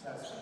Testing.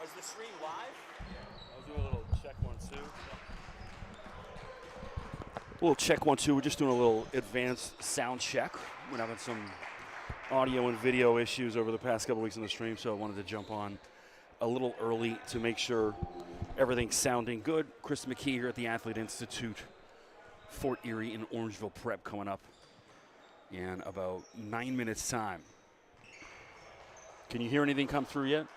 Is the stream live? Yeah. I'll do a little check 1, 2. A little check 1, 2. We're just doing a little advanced sound check. We're having some audio and video issues over the past couple weeks in the stream, so I wanted to jump on a little early to make sure everything's sounding good. Chris McKee here at the Athlete Institute, Fort Erie and Orangeville Prep coming up in about 9 minutes' time. Can you hear anything come through yet?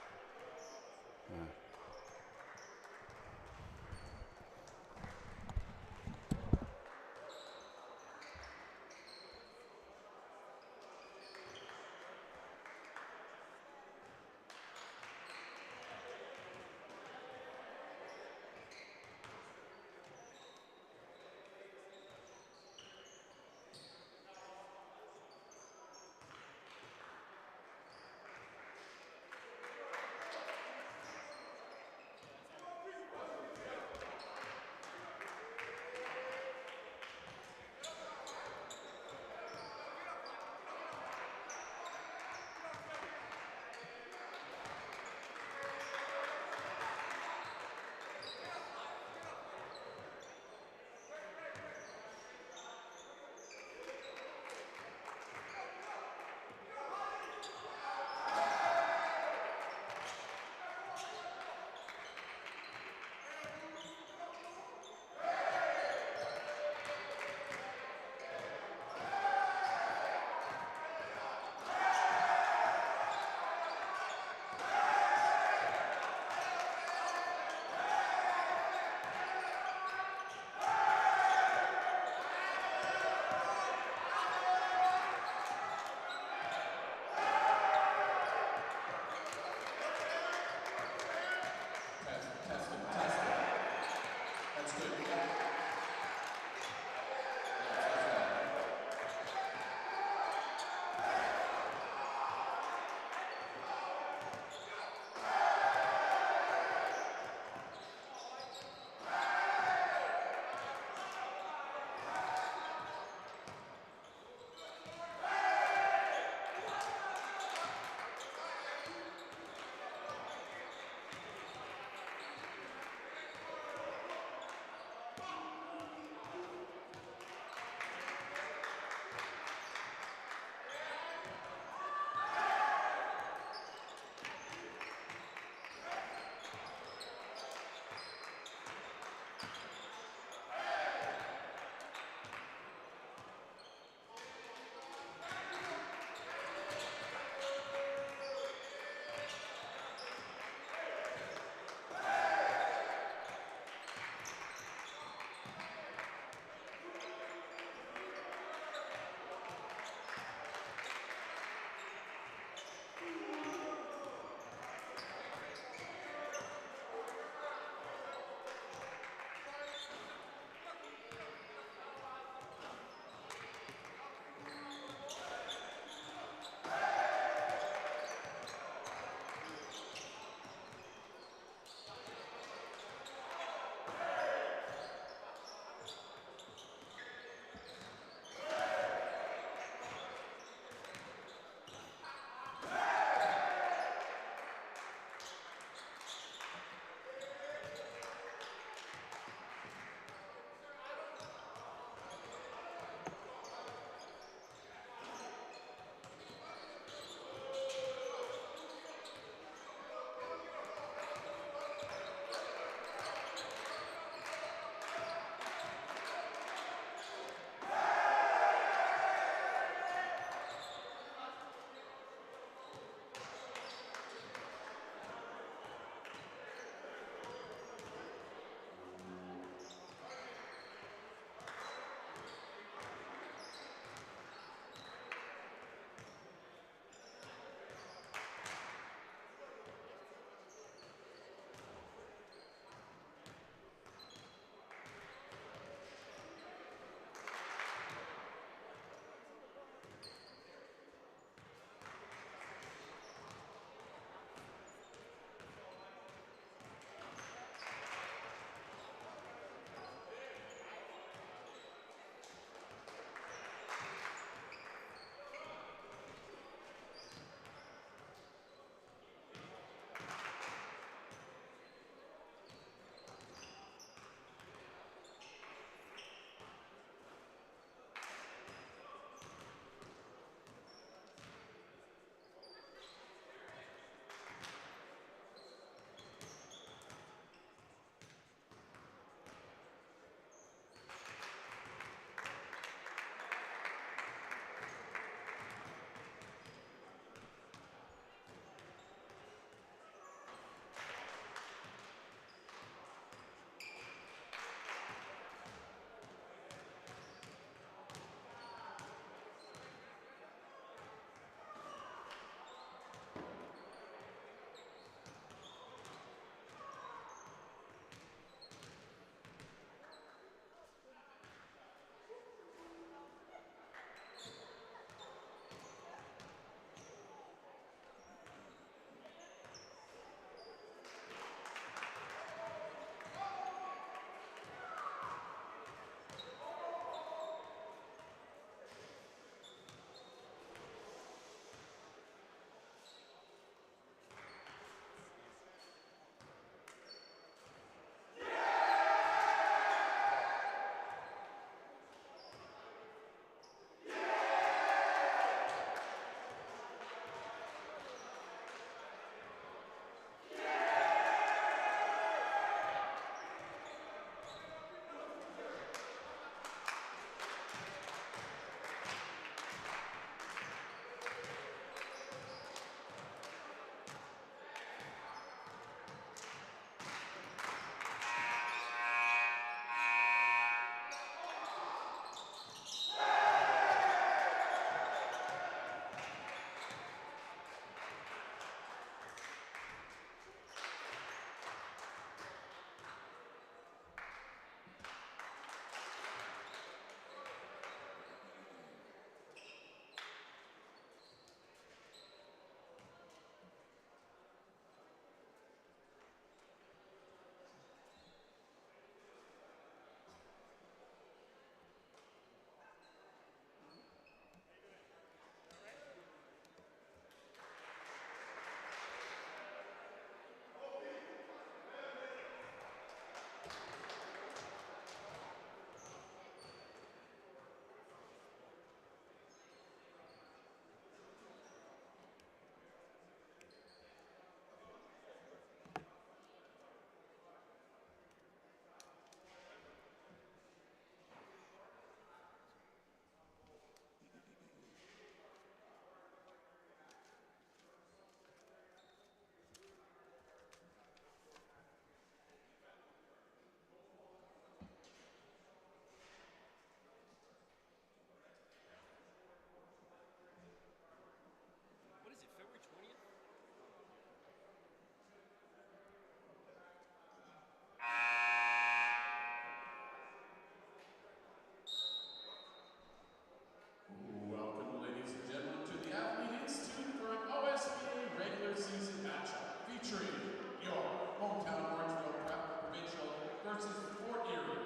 versus Fort Erie.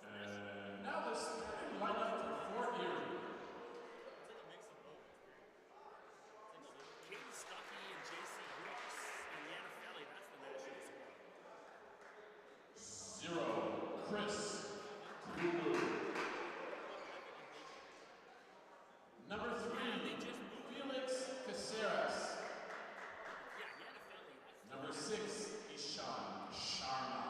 And now the starting lineup for Fort Erie. Caden Stuckey and J.C. Brooks and Yana Felly, that's the national squad. 0, Chris Kruger. Number 3, Felix Caceres. Number 6, Ishan Sharma.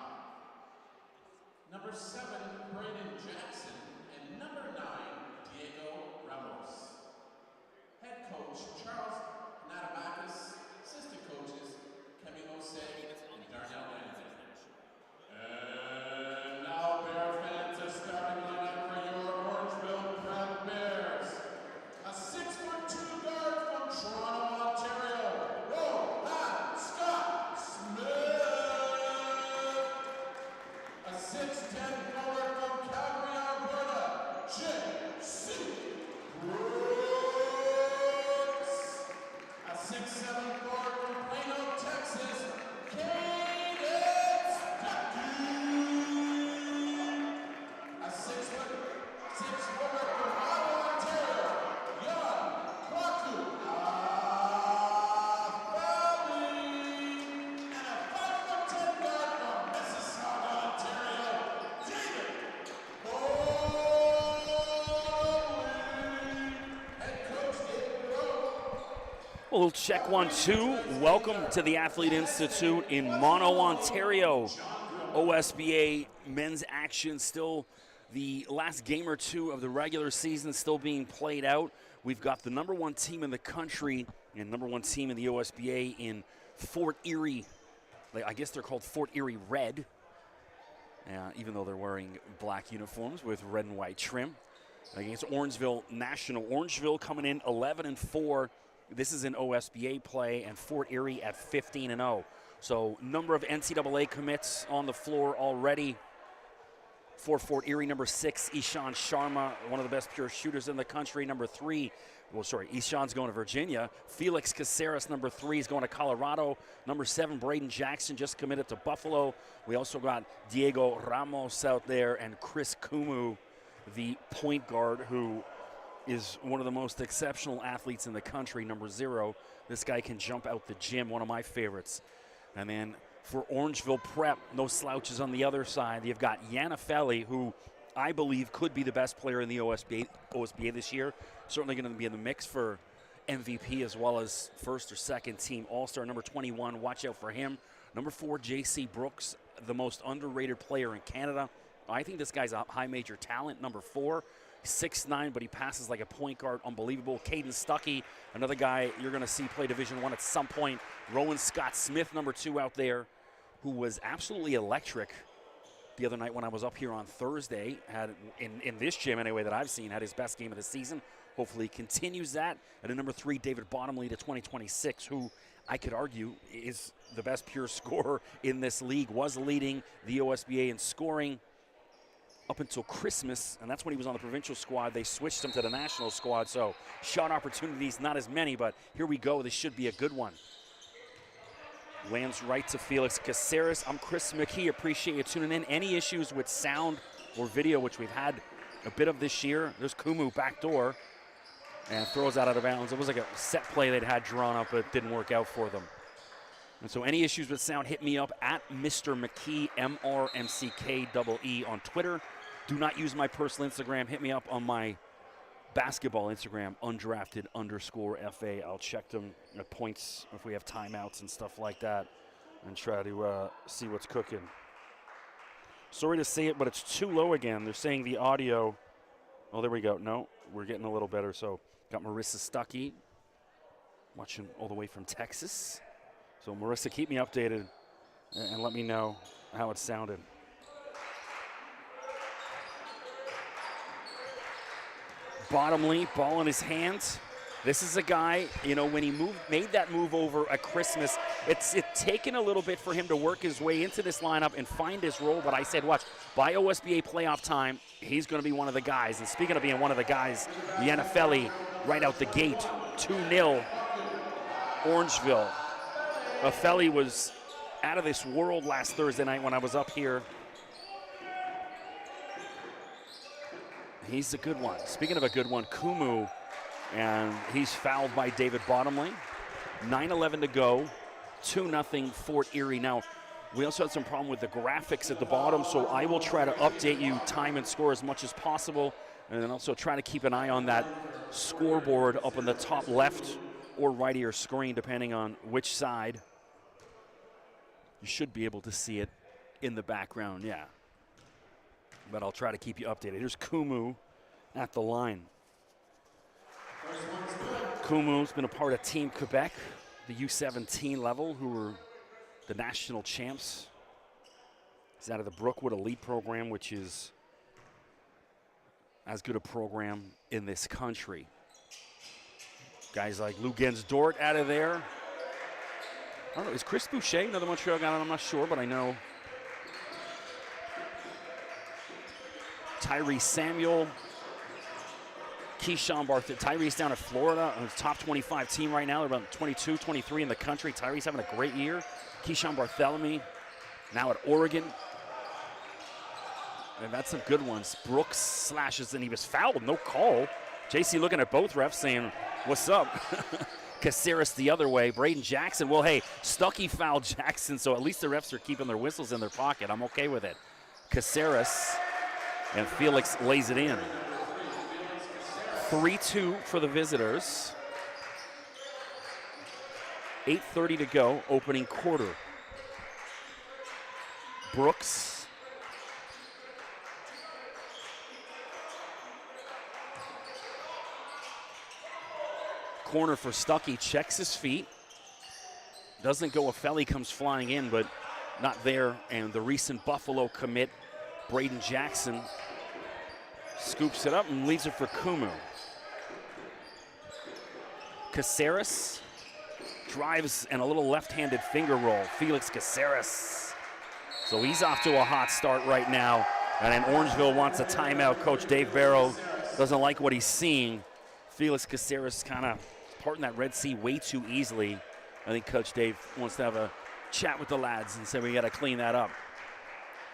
Number 7, Brayden Jackson. And number 9, Diego Ramos. Head coach, Charles Natamakis. Assistant coaches, Kemi Jose and Darnell Anderson. And now Bear fans, a starting lineup for your Orangeville Proud Bears. A 6'2" guard from Toronto, Ontario, Rohan Scott Smith. A 6'10" forward from Calgary, Alberta, J.C. Brooks. A 6'7" forward from Plano, Texas, Caden Stuckey. A 6 forward from Ottawa, Ontario, Jan Kwaku Afali. And a 5'10" guard from Mississauga, Ontario, David Bowley. Head coach David Bowley. Well, check 1-2. Welcome to the Athlete Institute in Mono, Ontario. OSBA men's action, still the last game or two of the regular season still being played out. We've got the #1 team in the country and #1 team in the OSBA in Fort Erie. I guess they're called Fort Erie Red, even though they're wearing black uniforms with red and white trim. Against Orangeville National. Orangeville coming in 11-4. This is in OSBA play, and Fort Erie at 15-0. So number of NCAA commits on the floor already for Fort Erie. Number 6, Ishan Sharma, one of the best pure shooters in the country. Number 3, Ishan's going to Virginia. Felix Caceres, number 3, is going to Colorado. Number 7, Brayden Jackson, just committed to Buffalo. We also got Diego Ramos out there and Chris Kumu, the point guard, who is one of the most exceptional athletes in the country, number 0. This guy can jump out the gym, one of my favorites. And then for Orangeville Prep, no slouches on the other side. You've got Yana Felly, who I believe could be the best player in the OSBA this year. Certainly going to be in the mix for MVP as well as first or second team All-Star. Number 21, watch out for him. Number 4, J.C. Brooks, the most underrated player in Canada. I think this guy's a high major talent. Number 4, 6'9", but he passes like a point guard. Unbelievable. Caden Stuckey, another guy you're going to see play Division I at some point. Rowan Scott Smith, number 2 out there, who was absolutely electric the other night when I was up here on Thursday. Had, in this gym anyway that I've seen, had his best game of the season. Hopefully he continues that. And then number 3, David Bottomley to 2026, who I could argue is the best pure scorer in this league, was leading the OSBA in scoring up until Christmas, and that's when he was on the provincial squad. They switched him to the national squad, so shot opportunities, not as many, but here we go. This should be a good one. Lands right to Felix Caceres. I'm Chris McKee. Appreciate you tuning in. Any issues with sound or video, which we've had a bit of this year? There's Kumu backdoor and throws out of bounds. It was like a set play they'd had drawn up, but it didn't work out for them. And so any issues with sound, hit me up at Mr. McKee, MRMCKEE on Twitter. Do not use my personal Instagram. Hit me up on my basketball Instagram, undrafted_FA. I'll check them at points if we have timeouts and stuff like that and try to see what's cooking. Sorry to say it, but it's too low again. They're saying the audio. Oh, there we go. No, we're getting a little better. So got Marissa Stuckey watching all the way from Texas. So Marissa, keep me updated and let me know how it sounded. Bottomley, ball in his hands. This is a guy, you know, when he made that move over at Christmas, it's taken a little bit for him to work his way into this lineup and find his role. But I said, watch, by OSBA playoff time, he's going to be one of the guys. And speaking of being one of the guys, Yana Felly right out the gate, 2-0 Orangeville. Felly was out of this world last Thursday night when I was up here. He's a good one. Speaking of a good one, Kumu, and he's fouled by David Bottomley. 9:11 to go, 2-0 Fort Erie. Now, we also had some problem with the graphics at the bottom, so I will try to update you time and score as much as possible, and then also try to keep an eye on that scoreboard up in the top left or right of your screen, depending on which side. You should be able to see it in the background, yeah. But I'll try to keep you updated. Here's Kumu at the line. Kumu's been a part of Team Quebec, the U17 level, who were the national champs. He's out of the Brookwood Elite program, which is as good a program in this country. Guys like Lugens Dort out of there. I don't know, is Chris Boucher another Montreal guy? I'm not sure, but I know Tyrese Samuel, Keyshawn Barth. Tyrese down at Florida, on his top 25 team right now. They're about 22, 23 in the country. Tyrese having a great year. Keyshawn Bartholomew now at Oregon. And that's some good ones. Brooks slashes, and he was fouled, no call. JC looking at both refs saying, what's up? Caceres the other way. Braden Jackson, well, hey, Stuckey fouled Jackson, so at least the refs are keeping their whistles in their pocket. I'm okay with it. Caceres, and Felix lays it in. 3-2 for the visitors. 8:30 to go, opening quarter. Brooks. Corner for Stuckey, checks his feet. Doesn't go, a Felly comes flying in, but not there. And the recent Buffalo commit, Braden Jackson, scoops it up and leaves it for Kumu. Caceres drives and a little left-handed finger roll. Felix Caceres. So he's off to a hot start right now. And then Orangeville wants a timeout. Coach Dave Barrow doesn't like what he's seeing. Felix Caceres kind of parting that Red Sea way too easily. I think Coach Dave wants to have a chat with the lads and say we got to clean that up.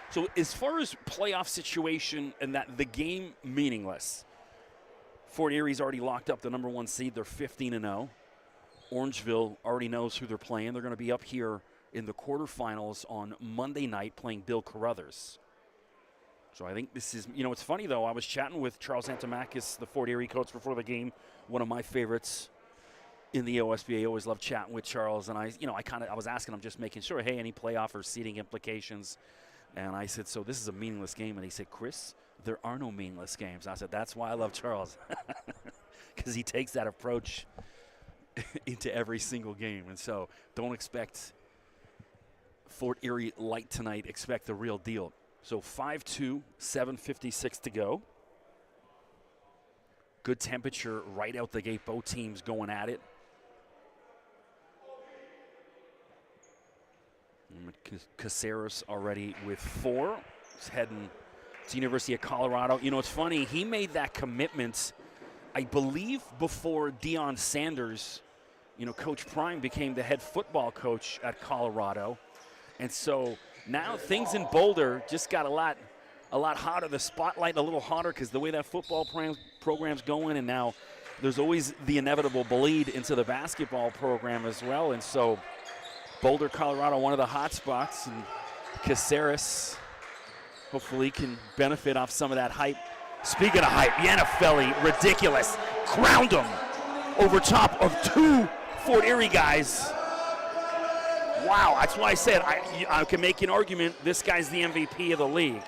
So as far as playoff situation and that the game meaningless, Fort Erie's already locked up the number 1 seed. They're 15-0. Orangeville already knows who they're playing. They're going to be up here in the quarterfinals on Monday night playing Bill Carruthers. So I think this is, it's funny though, I was chatting with Charles Antomakis, the Fort Erie coach, before the game, one of my favorites in the OSBA. I always love chatting with Charles, and I was asking him, just making sure, hey, any playoff or seeding implications? And I said, so this is a meaningless game. And he said, Chris, there are no meaningless games. I said, that's why I love Charles, because he takes that approach into every single game. And so don't expect Fort Erie light tonight. Expect the real deal. So 5-2, 7:56 to go. Good temperature right out the gate. Both teams going at it. Caceres already with 4. He's heading to University of Colorado. It's funny. He made that commitment, I believe, before Deion Sanders, Coach Prime became the head football coach at Colorado. And so now things in Boulder just got a lot hotter. The spotlight a little hotter because the way that football program's going, and now there's always the inevitable bleed into the basketball program as well. And so Boulder, Colorado, one of the hot spots, and Caceres hopefully can benefit off some of that hype. Speaking of hype, Yannifelli, ridiculous, crowned him over top of 2 Fort Erie guys. Wow, that's why I said I can make an argument this guy's the MVP of the league.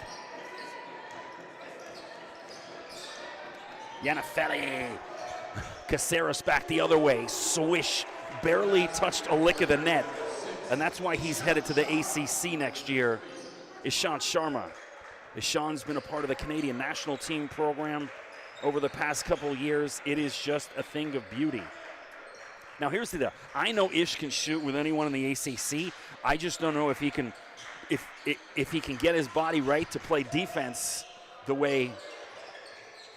Yannifelli. Caceres back the other way. Swish. Barely touched a lick of the net. And that's why he's headed to the ACC next year, Ishant Sharma. Ishant's been a part of the Canadian national team program over the past couple years. It is just a thing of beauty. Now here's the deal. I know Ish can shoot with anyone in the ACC. I just don't know if he can get his body right to play defense the way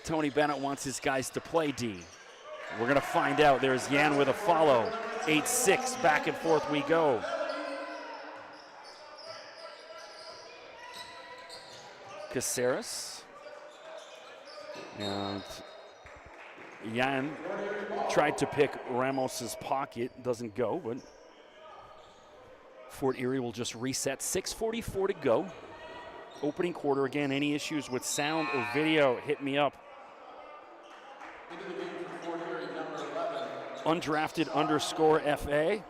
Tony Bennett wants his guys to play D. We're going to find out. There's Yan with a follow. 8-6, back and forth we go. Caceres. And Jan tried to pick Ramos's pocket, doesn't go, but Fort Erie will just reset. 6:44 to go. Opening quarter. Again, any issues with sound or video, hit me up. Undrafted_FA.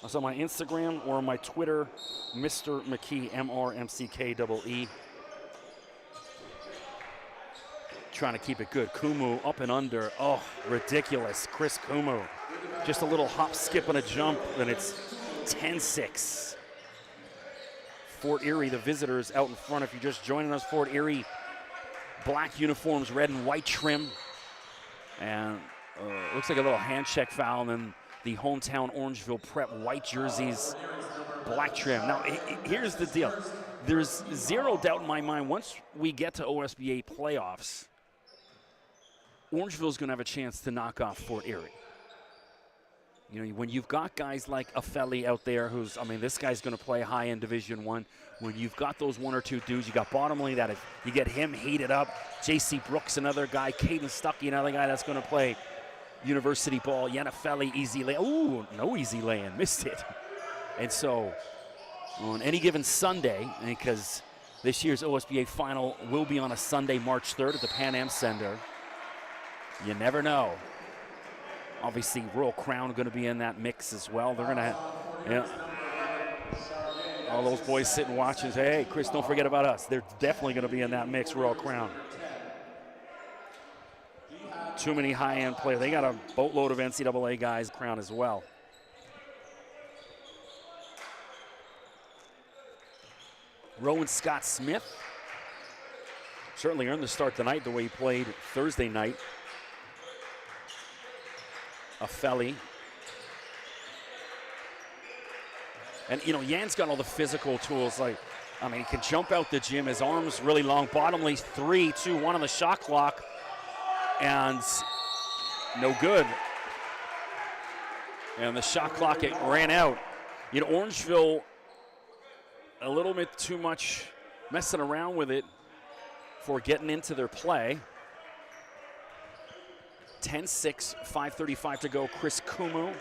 That's on my Instagram or on my Twitter, Mr. McKee, MRMCKEE. Trying to keep it good. Kumu up and under. Oh, ridiculous. Chris Kumu. Just a little hop, skip, and a jump, and it's 10-6. Fort Erie, the visitors out in front. If you're just joining us, Fort Erie, black uniforms, red and white trim. And looks like a little hand check foul, and then the hometown Orangeville Prep white jerseys, black trim. Now, here's the deal. There's zero doubt in my mind, once we get to OSBA playoffs, Orangeville's going to have a chance to knock off Fort Erie. You know, when you've got guys like Afeli out there, who's, I mean, this guy's going to play high in Division I. When you've got those one or two dudes, you got Bottomley, that if you get him heated up, J.C. Brooks, another guy, Caden Stuckey, another guy that's going to play university ball. Yanafeli, easy lay. Ooh, no easy lay-in, missed it. And so, on any given Sunday, because this year's OSBA final will be on a Sunday, March 3rd at the Pan Am Center, you never know. Obviously, Royal Crown going to be in that mix as well. They're going to, all those boys sitting watching say, hey, Chris, don't forget about us. They're definitely going to be in that mix, Royal Crown. Too many high-end players. They got a boatload of NCAA guys, Crown as well. Rowan Scott Smith certainly earned the start tonight the way he played Thursday night. Afeli. And, you know, Jan's got all the physical tools. Like, I mean, he can jump out the gym. His arm's really long. Bottomley's 3-2-1 on the shot clock. And no good. And the shot clock, it ran out. You know, Orangeville, a little bit too much messing around with it for getting into their play. 10-6, 5:35 to go. Chris Kumu.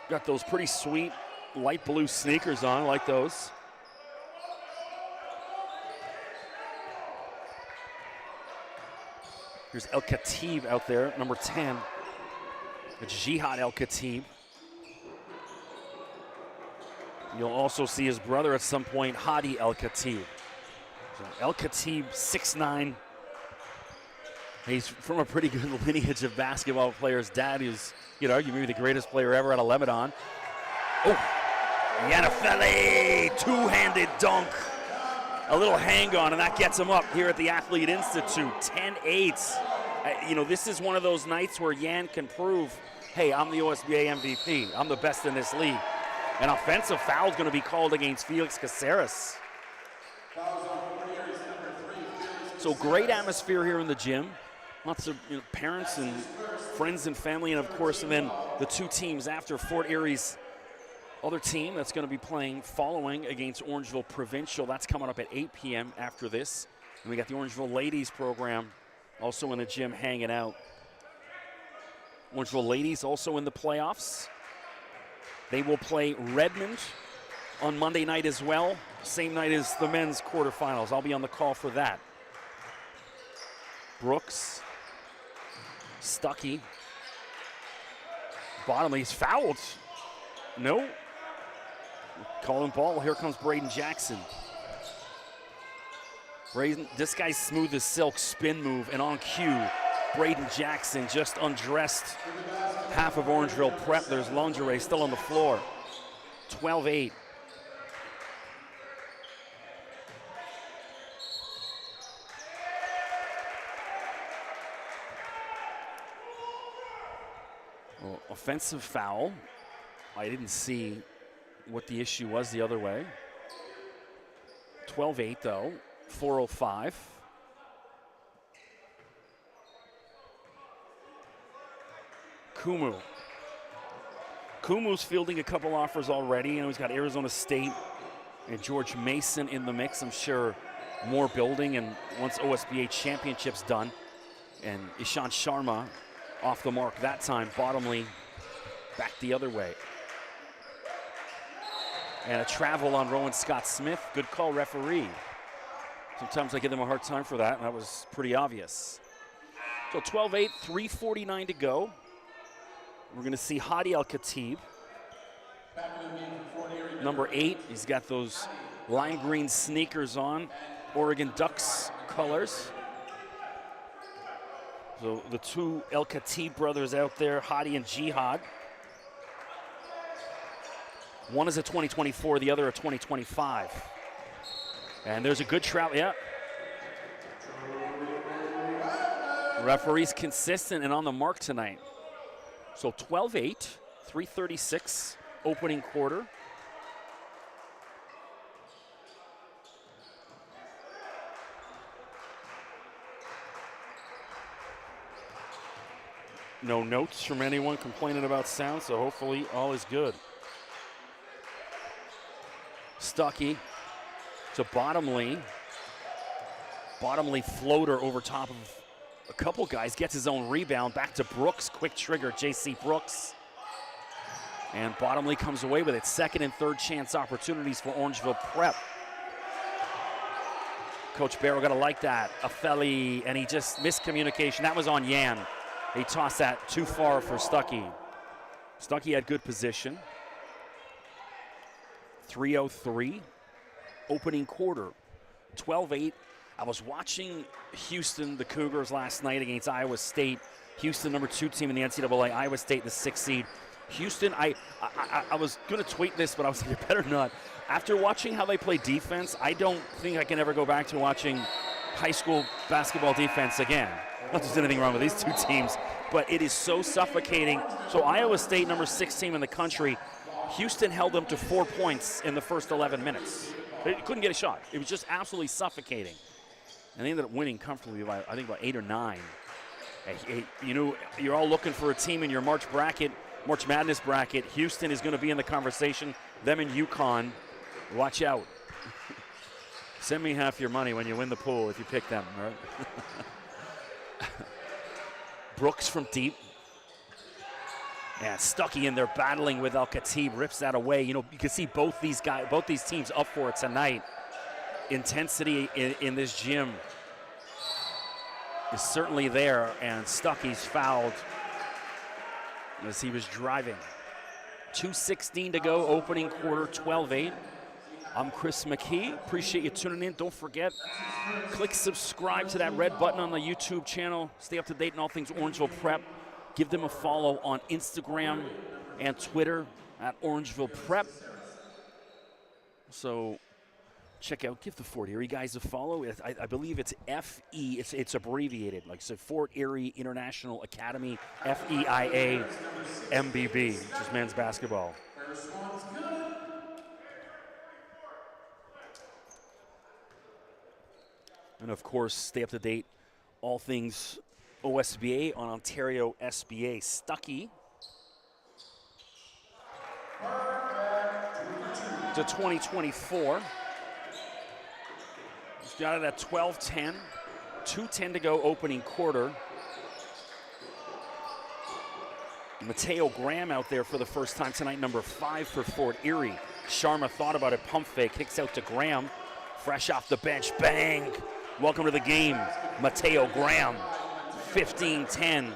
Got those pretty sweet light blue sneakers on, I like those. Here's El Khatib out there, number 10. It's Jihad El Khatib. You'll also see his brother at some point, Hadi El Khatib. So El Khatib, 6'9". He's from a pretty good lineage of basketball players. Dad is, you'd argue, maybe the greatest player ever out of Lebanon. Oh, Yanafeli, two-handed dunk. A little hang-on, and that gets him up here at the Athlete Institute, 10-8. You know, this is one of those nights where Yan can prove, hey, I'm the OSBA MVP. I'm the best in this league. An offensive foul is going to be called against Felix Caceres. So great atmosphere here in the gym. Lots of parents and friends and family, and of course, and then the two teams after Fort Erie's other team that's going to be playing following against Orangeville Provincial. That's coming up at 8 p.m. after this. And we got the Orangeville ladies program also in the gym hanging out. Orangeville ladies also in the playoffs. They will play Redmond on Monday night as well. Same night as the men's quarterfinals. I'll be on the call for that. Brooks. Stuckey. Bottomley's fouled. No. Calling ball. Here comes Braden Jackson. Braden, this guy's smooth as silk spin move, and on cue, Braden Jackson just undressed half of Orangeville Prep. There's lingerie still on the floor. 12-8. Well, offensive foul. I didn't see what the issue was the other way. 12-8 though, 4:05. Kumu's fielding a couple offers already. You know, he's got Arizona State And George Mason in the mix. I'm sure more building, and once OSBA championship's done. And Ishant Sharma off the mark that time. Bottomley back the other way. And a travel on Rowan Scott-Smith. Good call, referee. Sometimes I give them a hard time for that, and that was pretty obvious. So 12-8, 3:49 to go. We're going to see Hadi Al-Khatib. Number 8, he's got those lime green sneakers on, Oregon Ducks colors. So the two El-Khatib brothers out there, Hadi and Jihad. One is a 2024, the other a 2025. And there's a good travel, yeah. Referee's consistent and on the mark tonight. So 12-8, 3:36, opening quarter. No notes from anyone complaining about sound, so hopefully all is good. Stuckey to Bottomley. Bottomley floater over top of a couple guys, gets his own rebound. Back to Brooks, quick trigger, J.C. Brooks. And Bottomley comes away with it. Second and third chance opportunities for Orangeville Prep. Coach Barrow got to like that. Afeli, and he just miscommunication. That was on Yan. He tossed that too far for Stuckey. Stuckey had good position. 3:03, opening quarter, 12-8. I was watching Houston, the Cougars, last night against Iowa State. Houston, number 2 team in the NCAA. Iowa State, the 6th seed. Houston, I was going to tweet this, but I was like, you better not. After watching how they play defense, I don't think I can ever go back to watching high school basketball defense again. Not that there's anything wrong with these two teams, but it is so suffocating. So Iowa State, number 6 team in the country, Houston held them to 4 points in the first 11 minutes. They couldn't get a shot. It was just absolutely suffocating. And they ended up winning comfortably by, I think, about 8 or 9. You know, you're all looking for a team in your March Madness bracket. Houston is going to be in the conversation. Them and UConn, watch out. Send me half your money when you win the pool if you pick them, all right? Brooks from deep. Yeah, Stuckey in there battling with Al-Khatib, rips that away. You know, you can see both these teams up for it tonight. Intensity in this gym is certainly there, and Stuckey's fouled as he was driving. 2:16 to go, opening quarter, 12-8. I'm Chris McKee. Appreciate you tuning in. Don't forget, click subscribe to that red button on the YouTube channel. Stay up to date on all things Orangeville Prep. Give them a follow on Instagram and Twitter at Orangeville Prep. So check out, give the Fort Erie guys a follow. I believe it's FE, it's abbreviated, like so Fort Erie International Academy, FEIA MBB, which is men's basketball. And of course, stay up to date, all things OSBA on Ontario SBA. Stuckey to 2024. He's got it at 12-10. 2:10 to go, opening quarter. Mateo Graham out there for the first time tonight, number 5 for Fort Erie. Sharma thought about it, pump fake, kicks out to Graham. Fresh off the bench, bang. Welcome to the game, Mateo Graham. 15-10,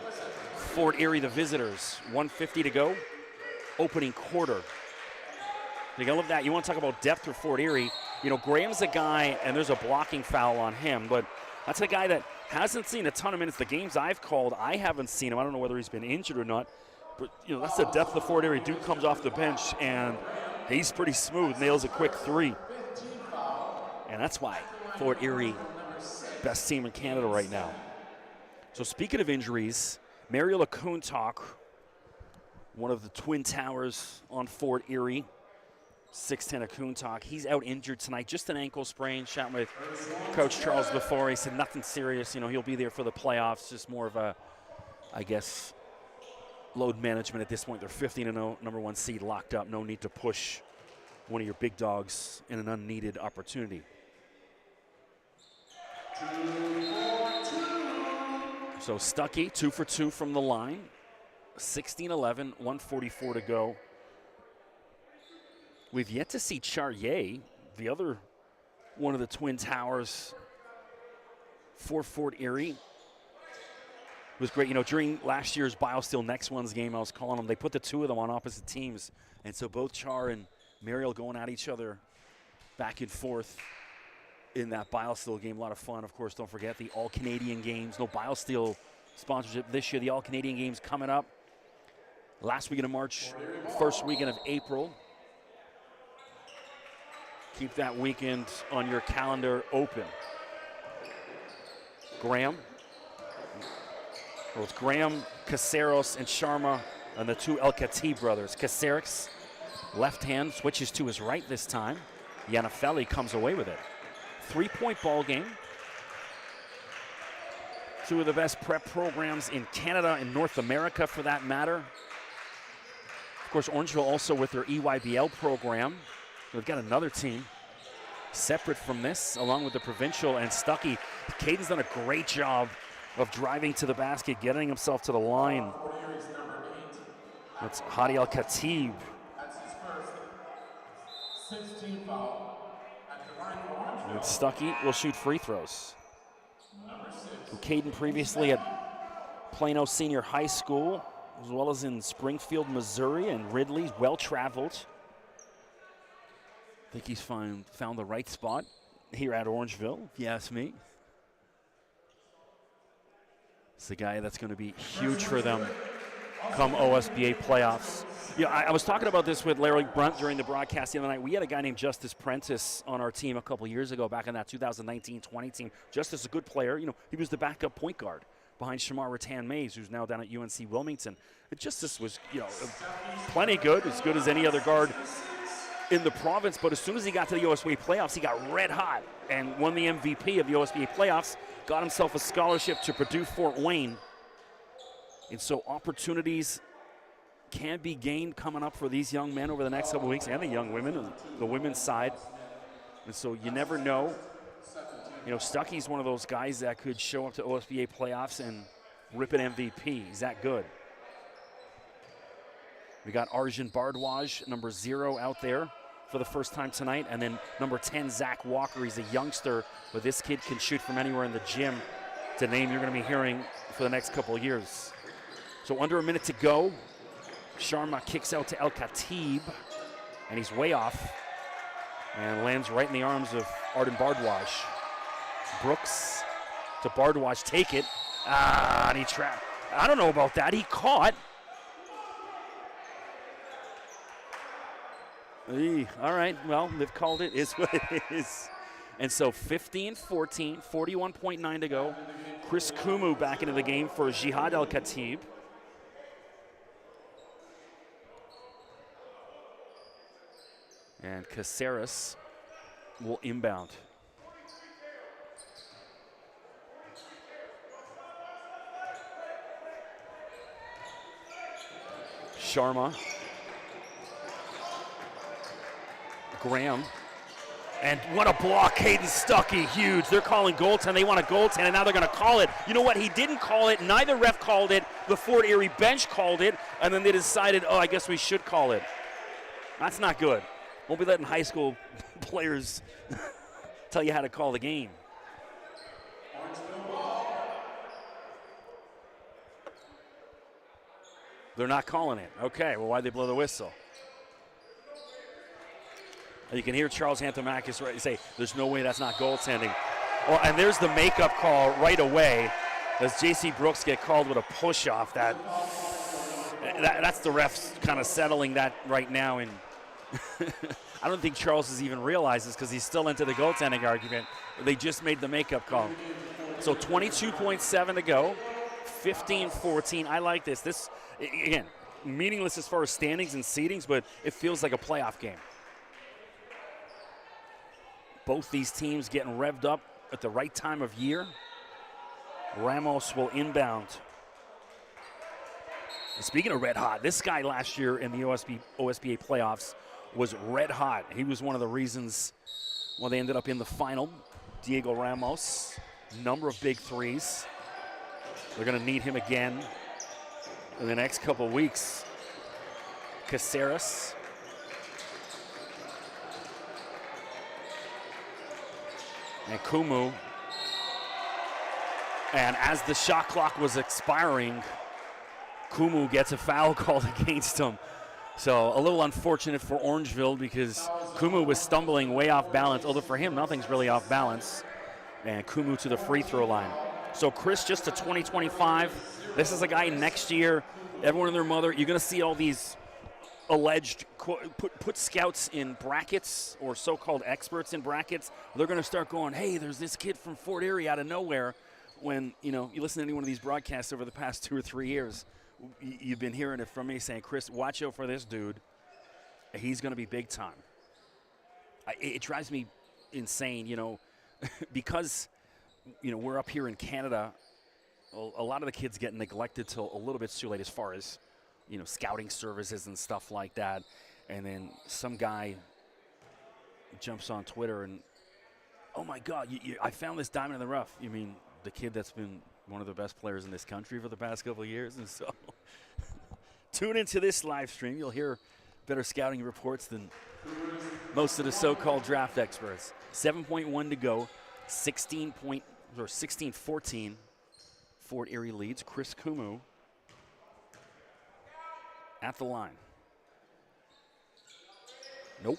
Fort Erie, the visitors. 1:50 to go, opening quarter. You gotta love that. You want to talk about depth for Fort Erie. You know, Graham's a guy, and there's a blocking foul on him, but that's a guy that hasn't seen a ton of minutes. The games I've called, I haven't seen him. I don't know whether he's been injured or not, but you know, that's the depth of Fort Erie. Dude comes off the bench, and he's pretty smooth, nails a quick 3. And that's why Fort Erie, best team in Canada right now. So speaking of injuries, Mariela Kuntak, one of the twin towers on Fort Erie, 6'10" of Kuntak, he's out injured tonight, just an ankle sprain. Chat with Coach Charles before, he said nothing serious. You know, he'll be there for the playoffs, just more of a, I guess, load management at this point. They're 15-0, number 1 seed locked up. No need to push one of your big dogs in an unneeded opportunity. So Stuckey, 2 for 2 from the line. 16-11, 1:44 to go. We've yet to see Charrier, the other one of the Twin Towers for Fort Erie. It was great. You know, during last year's BioSteel Next One's game, I was calling them, they put the two of them on opposite teams. And so both Char and Mariel going at each other back and forth in that BioSteel game. A lot of fun. Of course, don't forget the All-Canadian Games. No BioSteel sponsorship this year. The All-Canadian Games coming up. Last weekend of March, first weekend of April. Keep that weekend on your calendar open. Graham. Well, it's Graham, Caceres, and Sharma, and the two El Khatib brothers. Caceres, left hand, switches to his right this time. Yannifelli comes away with it. 3-point ball game. Two of the best prep programs in Canada and North America, for that matter. Of course, Orangeville also with their EYBL program. We've got another team separate from this, along with the provincial and Stuckey. Caden's done a great job of driving to the basket, getting himself to the line. That's Hadi El Khatib. That's his first 16 foul at the line for Orangeville. And Stuckey will shoot free throws. Number 6. Caden previously at Plano Senior High School, as well as in Springfield, Missouri, and Ridley, well-traveled. I think he's found the right spot here at Orangeville, if you ask me. It's the guy that's going to be huge for them come OSBA playoffs. Yeah, I was talking about this with Larry Brunt during the broadcast the other night. We had a guy named Justice Prentice on our team a couple years ago, back in that 2019-20 team. Justice is a good player. You know, he was the backup point guard behind Shamar Rattan-Mays, who's now down at UNC Wilmington. Justice was, you know, plenty good as any other guard in the province, but as soon as he got to the OSBA playoffs, he got red hot and won the MVP of the OSBA playoffs, got himself a scholarship to Purdue Fort Wayne. And so opportunities can be gained coming up for these young men over the next couple of weeks, and the young women on the women's side. And so you never know. You know, Stuckey's one of those guys that could show up to OSBA playoffs and rip an MVP. He's that good. We got Arjun Bardwaj, number 0, out there for the first time tonight. And then number 10, Zach Walker. He's a youngster, but this kid can shoot from anywhere in the gym. It's a name you're going to be hearing for the next couple of years. So under a minute to go. Sharma kicks out to El Khatib, and he's way off and lands right in the arms of Arjun Bardwaj. Brooks to Bardwaj, take it. And he trapped. I don't know about that. He caught. All right, well, they've called it. Is what it is. And so 15-14, 41.9 to go. Chris Kumu back into the game for Jihad El Khatib. And Caceres will inbound. Sharma. Graham. And what a block, Caden Stuckey, huge. They're calling goaltend. They want a goaltend, and now they're going to call it. You know what? He didn't call it. Neither ref called it. The Fort Erie bench called it, and then they decided, oh, I guess we should call it. That's not good. Won't be letting high school players tell you how to call the game. They're not calling it. Okay, well, why'd they blow the whistle? You can hear Charles Anthomakis say, there's no way that's not goaltending. Well, and there's the makeup call right away as J.C. Brooks get called with a push-off. That's the refs kind of settling that right now. And I don't think Charles has even realized this because he's still into the goaltending argument. They just made the makeup call. So 22.7 to go, 15-14. I like this. This, again, meaningless as far as standings and seedings, but it feels like a playoff game. Both these teams getting revved up at the right time of year. Ramos will inbound. And speaking of red hot, this guy last year in the OSBA playoffs was red hot. He was one of the reasons why they ended up in the final. Diego Ramos, number of big threes. They're going to need him again in the next couple of weeks. Caceres. And Kumu. And as the shot clock was expiring, Kumu gets a foul called against him. So a little unfortunate for Orangeville because Kumu was stumbling way off balance, although for him, nothing's really off balance. And Kumu to the free throw line. So Chris, just to 2025. This is a guy next year, everyone and their mother, you're going to see all these alleged, put scouts in brackets or so-called experts in brackets. They're going to start going, hey, there's this kid from Fort Erie out of nowhere. When, you know, you listen to any one of these broadcasts over the past 2 or 3 years, you've been hearing it from me saying, Chris, watch out for this dude. He's going to be big time. It drives me insane, you know, because, you know, we're up here in Canada. A lot of the kids get neglected till a little bit too late as far as, you know, scouting services and stuff like that. And then some guy jumps on Twitter and, oh, my God, I found this diamond in the rough. You mean the kid that's been one of the best players in this country for the past couple of years? And so tune into this live stream. You'll hear better scouting reports than most of the so-called draft experts. 7.1 to go, 16-14. Fort Erie leads. Chris Kumu at the line. Nope.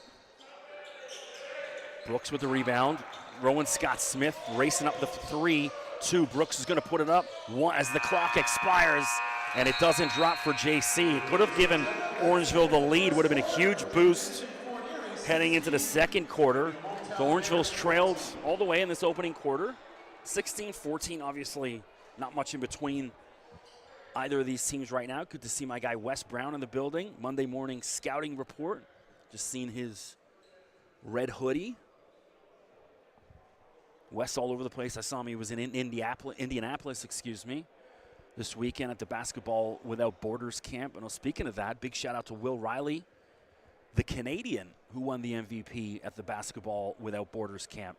Brooks with the rebound. Rowan Scott-Smith racing up the 3-2. Brooks is going to put it up as the clock expires, and it doesn't drop for JC. It could have given Orangeville the lead. Would have been a huge boost heading into the second quarter. So Orangeville's trailed all the way in this opening quarter. 16-14, obviously not much in between either of these teams right now. Good to see my guy Wes Brown in the building. Monday morning scouting report. Just seen his red hoodie. Wes all over the place. I saw him. He was in Indianapolis, this weekend at the Basketball Without Borders camp. And speaking of that, big shout out to Will Riley, the Canadian who won the MVP at the Basketball Without Borders camp.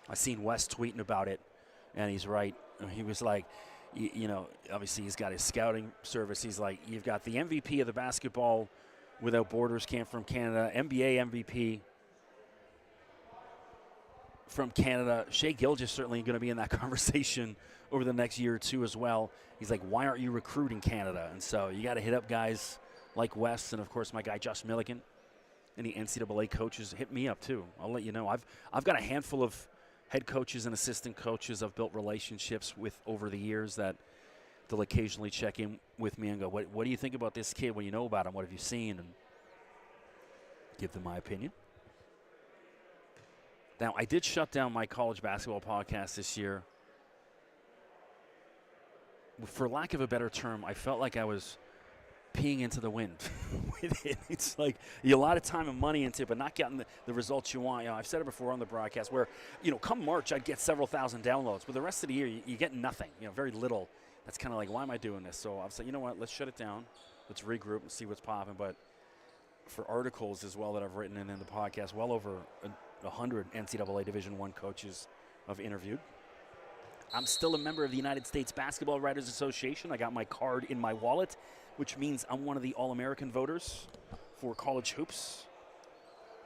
I seen Wes tweeting about it, and he's right. He was like, you know, obviously he's got his scouting service. He's like, you've got the MVP of the Basketball Without Borders camp from Canada, NBA MVP from Canada. Shea Gilgeous certainly going to be in that conversation over the next year or two as well. He's like, why aren't you recruiting Canada? And so you got to hit up guys like Wes and, of course, my guy Josh Milligan. Any NCAA coaches, hit me up too. I'll let you know. I've got a handful of head coaches and assistant coaches I've built relationships with over the years that they'll occasionally check in with me and go, what do you think about this kid? What do you know about him? What have you seen? And give them my opinion. Now, I did shut down my college basketball podcast this year. For lack of a better term, I felt like I was peeing into the wind with it. It's like you a lot of time and money into it, but not getting the results you want. You know, I've said it before on the broadcast where, you know, come March, I'd get several thousand downloads, but the rest of the year, you get nothing, you know, very little. That's kind of like, why am I doing this? So I've said, you know what, let's shut it down. Let's regroup and see what's popping. But for articles as well that I've written and in the podcast, well over 100 NCAA Division I coaches I've interviewed. I'm still a member of the United States Basketball Writers Association. I got my card in my wallet, which means I'm one of the All-American voters for college hoops.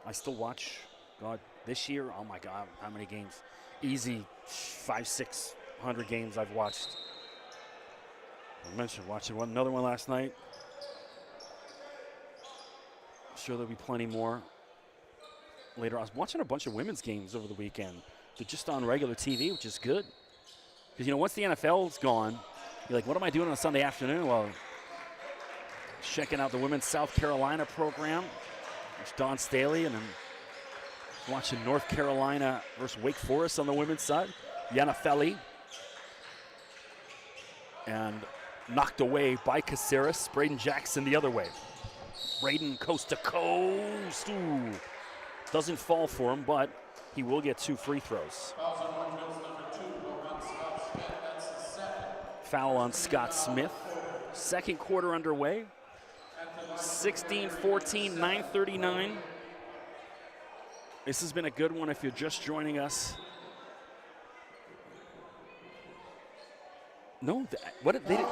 I still watch, God, this year, oh my God, how many games? Easy 500-600 games I've watched. I mentioned watching another one last night. I'm sure there'll be plenty more later. I was watching a bunch of women's games over the weekend. They're just on regular TV, which is good. Because, you know, once the NFL's gone, you're like, what am I doing on a Sunday afternoon? Well, checking out the women's South Carolina program. There's Dawn Staley, and then watching North Carolina versus Wake Forest on the women's side. Yana Feli. And knocked away by Caceres. Braden Jackson the other way. Braden coast to coast. Ooh. Doesn't fall for him, but he will get 2 free throws. Foul on Scott Smith. Second quarter underway. 16-14, 9:39. This has been a good one if you're just joining us. No, what did they? Sorry,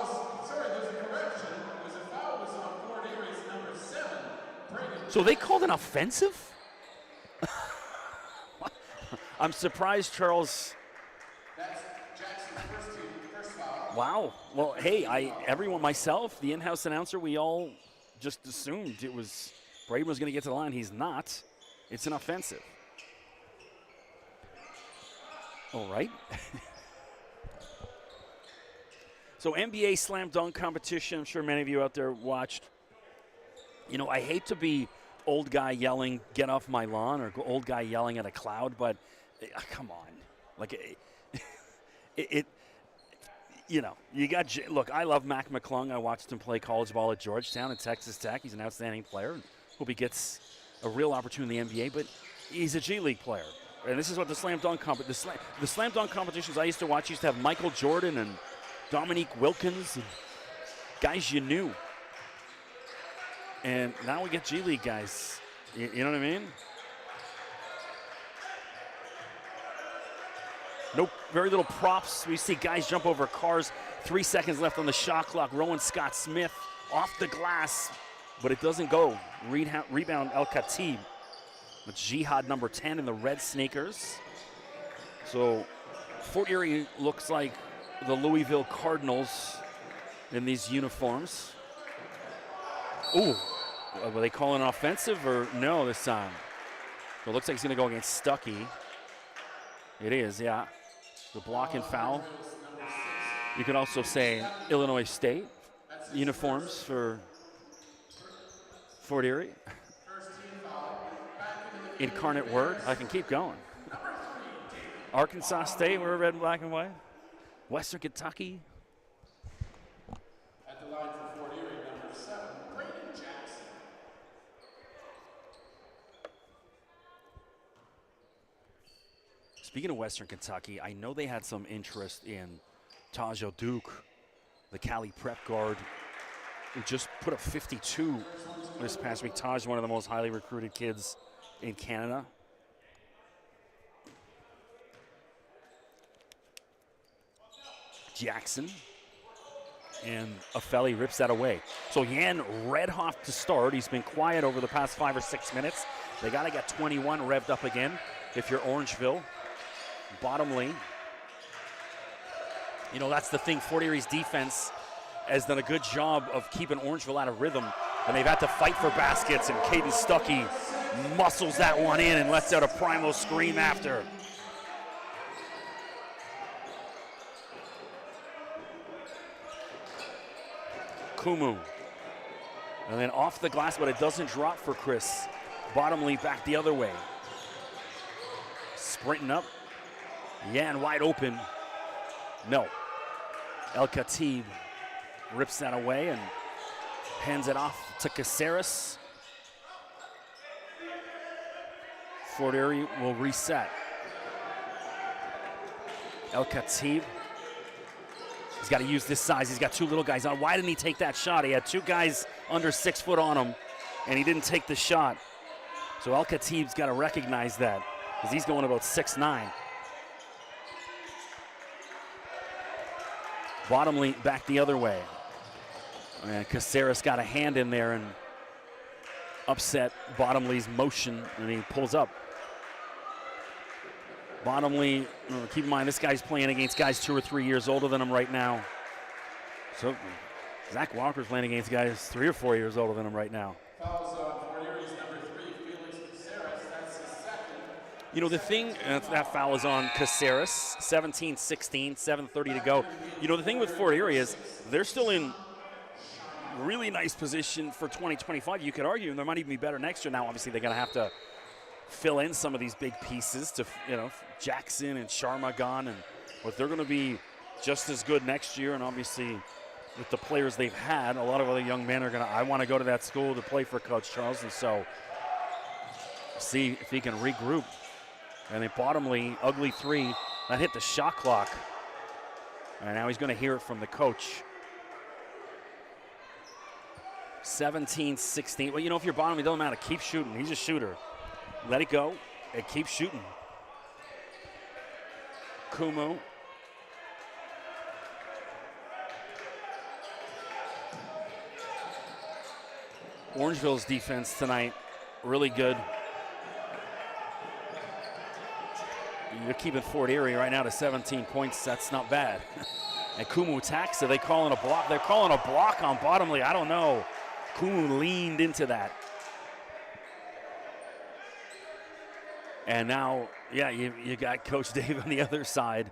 there's a correction. There's a foul was on Fort Erie's number 7. So they called an offensive? I'm surprised, Charles. That's Jackson's first foul. Wow. Well, hey, everyone, myself, the in-house announcer, we all just assumed it was Braden was going to get to the line. He's not. It's an offensive. All right. So NBA slam dunk competition, I'm sure many of you out there watched. You know, I hate to be old guy yelling, get off my lawn, or old guy yelling at a cloud, but come on. Like, you know, you got, look, I love Mac McClung. I watched him play college ball at Georgetown and Texas Tech. He's an outstanding player. Hope he gets a real opportunity in the NBA, but he's a G League player. And this is what the slam dunk the slam dunk competitions I used to watch used to have Michael Jordan and Dominique Wilkins, and guys you knew. And now we get G League guys. You know what I mean? Nope, very little props. We see guys jump over cars. 3 seconds left on the shot clock. Rowan Scott Smith off the glass, but it doesn't go. Rebound El Khatib. With Jihad number 10 in the red sneakers. So Fort Erie looks like the Louisville Cardinals in these uniforms. Ooh, were they calling an offensive or no this time? So it looks like it's going to go against Stuckey. It is, yeah. The block and foul. You could also say Illinois State uniforms for Fort Erie. Incarnate Word. I can keep going. Arkansas State, we're red, black, and white. Western Kentucky. At the line for Fort Erie, number 7, Braden Jackson. Speaking of Western Kentucky, I know they had some interest in Tajo Duke, the Cali prep guard, who just put up 52 this past week. Taj, one of the most highly recruited kids in Canada. Jackson, and Afeli rips that away. So Yan Redhoff to start. He's been quiet over the past 5 or 6 minutes. They got to get 21 revved up again if you're Orangeville. Bottomley. You know, that's the thing. Fort Erie's defense has done a good job of keeping Orangeville out of rhythm, and they've had to fight for baskets, and Caden Stuckey muscles that one in and lets out a Primo scream after. Kumu. And then off the glass, but it doesn't drop for Chris. Bottomley back the other way. Sprinting up. Yan wide open. No. El Khatib rips that away and hands it off to Caceres. Fort Erie will reset. El Khatib. He's got to use this size. He's got 2 little guys on. Why didn't he take that shot? He had 2 guys under 6 foot on him, and he didn't take the shot. So El Khatib's got to recognize that, because he's going about 6'9". Bottomley back the other way. And Caceres got a hand in there and upset Bottomley's motion, and he pulls up. Bottomley, keep in mind, this guy's playing against guys 2 or 3 years older than him right now. So Zach Walker's playing against guys 3 or 4 years older than him right now. Fouls on Fort Erie's number 3, Felix Caceres. That's his second. You know, the thing, that foul is on Caceres, 17-16, 7:30 to go. You know, the thing with Fort Erie is they're still in really nice position for 2025. You could argue, and they might even be better next year. Now, obviously, they're going to have to fill in some of these big pieces to, you know, Jackson and Sharma gone, but they're going to be just as good next year. And obviously, with the players they've had, a lot of other young men are going to, I want to go to that school to play for Coach Charles. And so, see if he can regroup. And then Bottomley, ugly 3, that hit the shot clock. And now he's going to hear it from the coach. 17-16. Well, you know, if you're bottom, it doesn't matter. Keep shooting. He's a shooter. Let it go and keep shooting. Kumu. Orangeville's defense tonight, really good. You're keeping Fort Erie right now to 17 points. That's not bad. And Kumu attacks. Are they calling a block? They're calling a block on Bottomley. I don't know. Kumu leaned into that. And now, yeah, you got Coach Dave on the other side,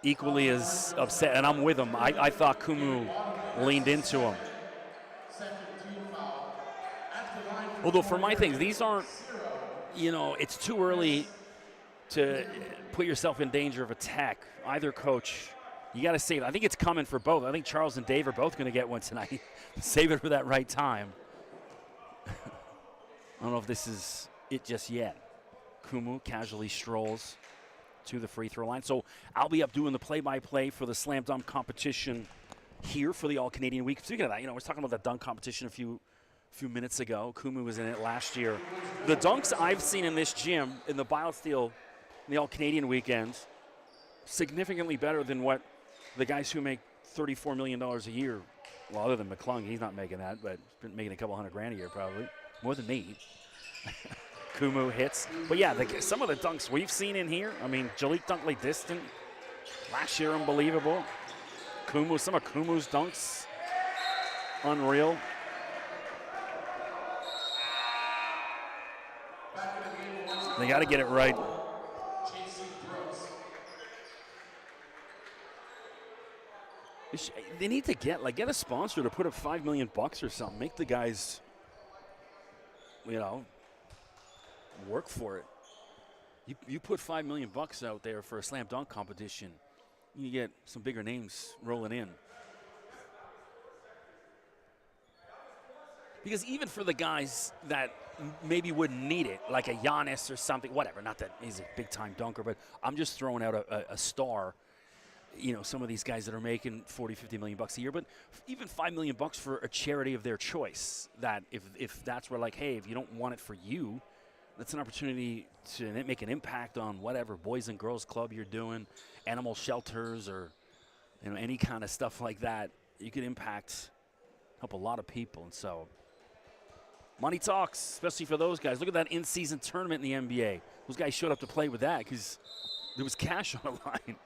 equally as upset. And I'm with him. I thought Kumu leaned into him. Although for my things, these aren't, you know, it's too early to put yourself in danger of attack. Either coach, you got to save it. I think it's coming for both. I think Charles and Dave are both going to get one tonight. Save it for that right time. I don't know if this is it just yet. Kumu casually strolls to the free throw line. So I'll be up doing the play-by-play for the slam dunk competition here for the All-Canadian Week. Speaking of that, you know, I was talking about the dunk competition a few minutes ago. Kumu was in it last year. The dunks I've seen in this gym, in the BioSteel, in the All-Canadian weekends, significantly better than what the guys who make $34 million a year, well, other than McClung, he's not making that, but he's been making a couple $100,000 a year probably, more than me. Kumu hits. But yeah, some of the dunks we've seen in here, I mean, Jalik Dunkley distant, last year unbelievable. Kumu, some of Kumu's dunks, unreal. They got to get it right. They need to get a sponsor to put up $5 million or something. Make the guys, you know, work for it. You put $5 million out there for a slam dunk competition, you get some bigger names rolling in. Because even for the guys that maybe wouldn't need it, like a Giannis or something, whatever, not that he's a big-time dunker, but I'm just throwing out a star. You know, some of these guys that are making $40-50 million a year, but even $5 million for a charity of their choice, that if that's where, like, hey, if you don't want it for you, that's an opportunity to make an impact on whatever Boys and Girls Club you're doing, animal shelters, or, you know, any kind of stuff like that. You could help a lot of people. And so money talks, especially for those guys. Look at that in-season tournament in the NBA. Those guys showed up to play with that because there was cash on the line.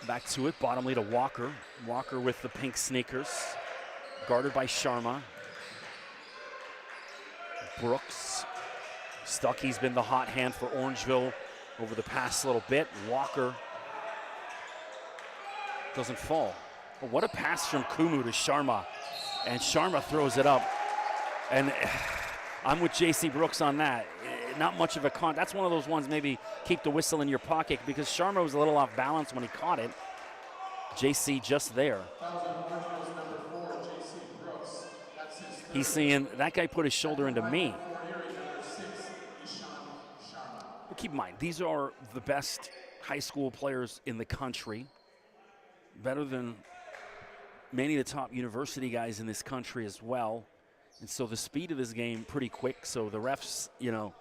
Back to it, Bottomley to Walker. Walker with the pink sneakers, guarded by Sharma. Brooks. Stuckey's been the hot hand for Orangeville over the past little bit. Walker doesn't fall. But what a pass from Kumu to Sharma. And Sharma throws it up. And I'm with J.C. Brooks on that. Not much of a con. That's one of those ones, maybe keep the whistle in your pocket, because Sharma was a little off balance when he caught it. J.C. just there. He's seeing that guy put his shoulder into me. But keep in mind, these are the best high school players in the country. Better than many of the top university guys in this country as well. And so the speed of this game pretty quick. So the refs, you know,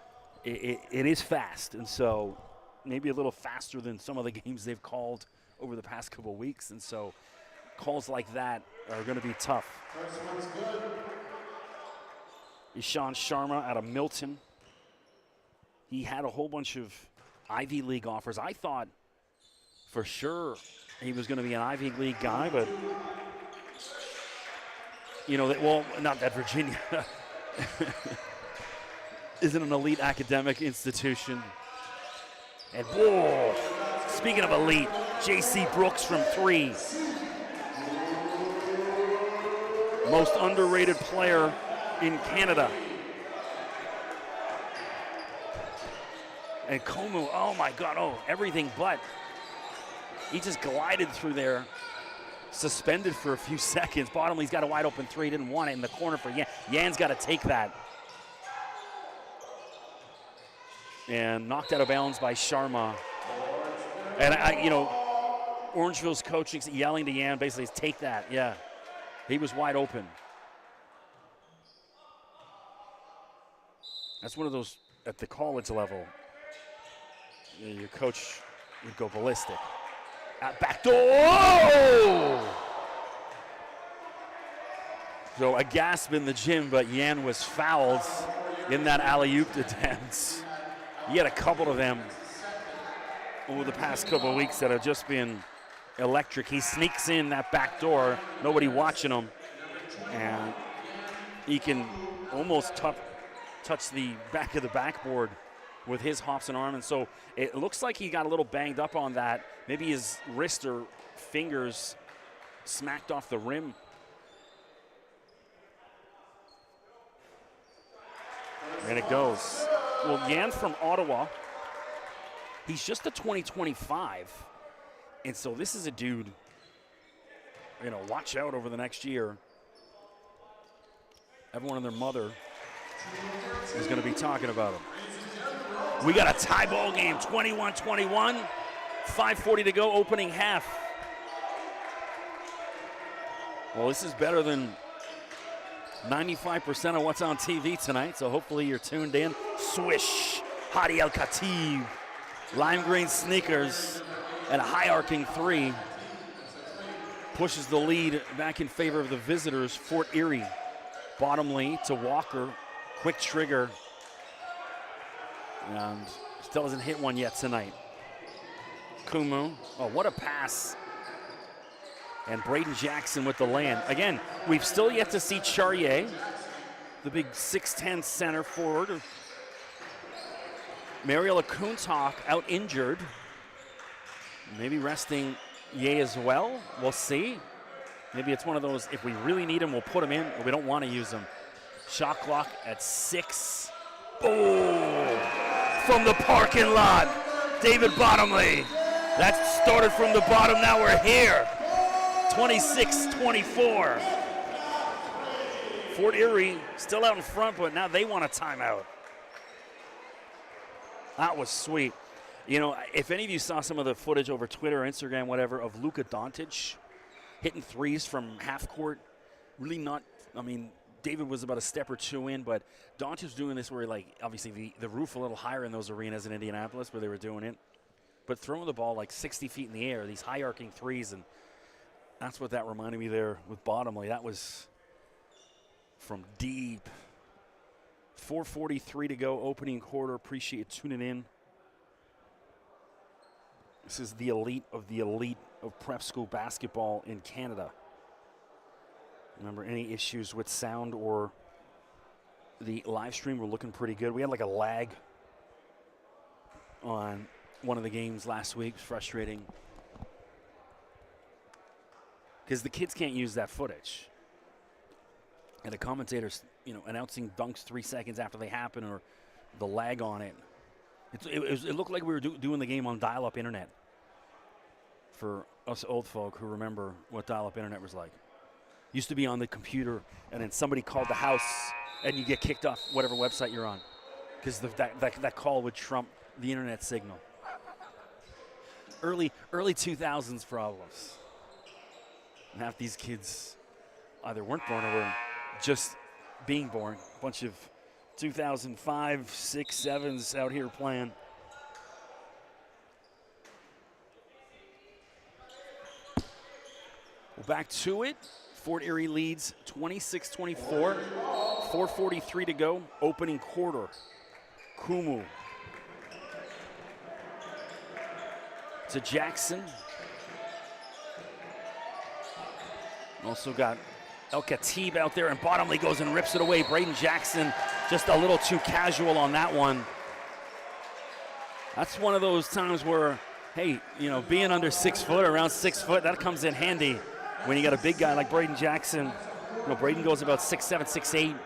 it is fast, and so maybe a little faster than some of the games they've called over the past couple of weeks, and so calls like that are going to be tough. First one's good. Ishan Sharma out of Milton. He had a whole bunch of Ivy League offers. I thought for sure he was going to be an Ivy League guy, but, you know, well, not that Virginia isn't an elite academic institution. And whoa, speaking of elite, J.C. Brooks from 3. Most underrated player in Canada. And Kumu, oh my God, everything but. He just glided through there, suspended for a few seconds. Bottomley's got a wide open 3, didn't want it in the corner for Yan. Yan's got to take that. And knocked out of bounds by Sharma. And you know, Orangeville's coaching, yelling to Yan, basically, take that, yeah. He was wide open. That's one of those at the college level. Your coach would go ballistic. Out back door. Oh! So a gasp in the gym, but Yan was fouled in that alley-oop attempt. He had a couple of them over the past couple of weeks that have just been electric. He sneaks in that back door, nobody watching him, and he can almost touch the back of the backboard with his hops and arm. And so it looks like he got a little banged up on that. Maybe his wrist or fingers smacked off the rim. And it goes. Well, Yan from Ottawa, he's just a 2025. And so this is a dude, watch out over the next year. Everyone and their mother is going to be talking about him. We got a tie ball game, 21-21. 5:40 to go, opening half. Well, this is better than 95% of what's on TV tonight, so hopefully you're tuned in. Swish, Hadi El-Khatib, lime green sneakers, and a high arcing three. Pushes the lead back in favor of the visitors, Fort Erie. Bottomley to Walker, quick trigger. And still hasn't hit one yet tonight. Kumu, oh, what a pass. And Braden Jackson with the land. Again, we've still yet to see Charrier, the big 6'10" center forward. Mariela Kuntak out injured. Maybe resting Ye as well. We'll see. Maybe it's one of those, if we really need him, we'll put him in, or we don't want to use him. Shot clock at 6. Oh, from the parking lot, David Bottomley. That started from the bottom, now we're here. 26-24. Fort Erie still out in front, but now they want a timeout. That was sweet. If any of you saw some of the footage over Twitter or Instagram, whatever, of Luka Doncic hitting threes from half court, really not, David was about a step or two in, but Doncic was doing this where, obviously the roof a little higher in those arenas in Indianapolis where they were doing it, but throwing the ball 60 feet in the air, these high arcing threes, and that's what that reminded me there with Bottomley. That was from deep. 4:43 to go, opening quarter. Appreciate you tuning in. This is the elite of prep school basketball in Canada. Remember, any issues with sound or the live stream, we're looking pretty good. We had a lag on one of the games last week. It was frustrating because the kids can't use that footage. And the commentators, announcing dunks 3 seconds after they happen, or the lag on it. It looked like we were doing the game on dial-up internet. For us old folk who remember what dial-up internet was like. Used to be on the computer, and then somebody called the house, and you get kicked off whatever website you're on, because that call would trump the internet signal. Early 2000s problems. And half these kids either weren't born or were just being born. A bunch of 2005, 6, 7s out here playing. Well, back to it. Fort Erie leads 26-24. 4:43 to go. Opening quarter. Kumu to Jackson. Also got El-Khatib out there, and Bottomley goes and rips it away. Braden Jackson just a little too casual on that one. That's one of those times where, hey, being under 6 foot, around 6 foot, that comes in handy when you got a big guy like Braden Jackson. Braden goes about 6'7", 6'8",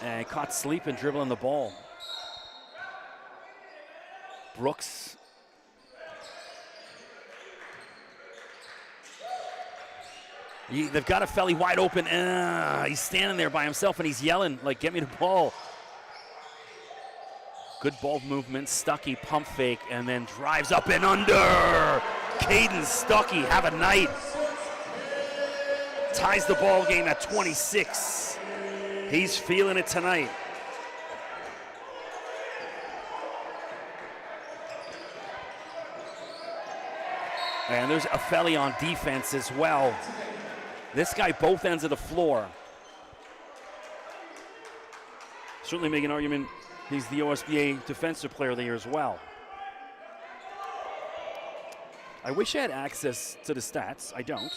and caught sleeping, dribbling the ball. Brooks. They've got a felly wide open. He's standing there by himself, and he's yelling, get me the ball. Good ball movement. Stuckey pump fake, and then drives up and under. Caden Stuckey, have a night. ties the ball game at 26. He's feeling it tonight. And there's Afeli on defense as well. This guy both ends of the floor. Certainly make an argument he's the OSBA Defensive Player of the Year as well. I wish I had access to the stats. I don't.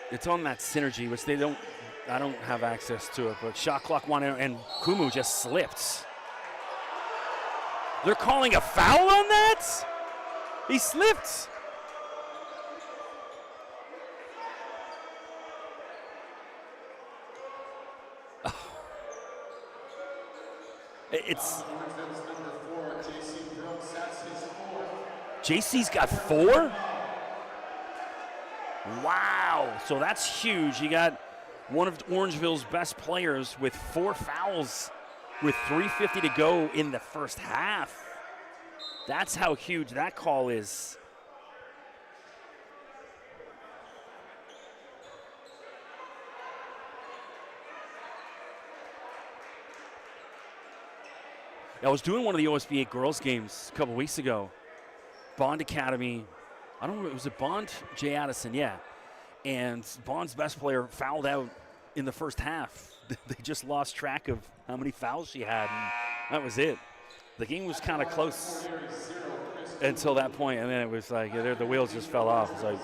It's on that synergy, which I don't have access to it, but shot clock one, and Kumu just slipped. They're calling a foul on that? He slipped. It's JC's got 4? Wow, so that's huge. You got one of Orangeville's best players with 4 fouls with 3:50 to go in the first half. That's how huge that call is. I was doing one of the OSBA girls games a couple weeks ago. Bond Academy, I don't know, was it Bond? Jay Addison, yeah. And Bond's best player fouled out in the first half. They just lost track of how many fouls she had, and that was it. The game was kind of close until that point, and then it was like the wheels just fell off. It's like,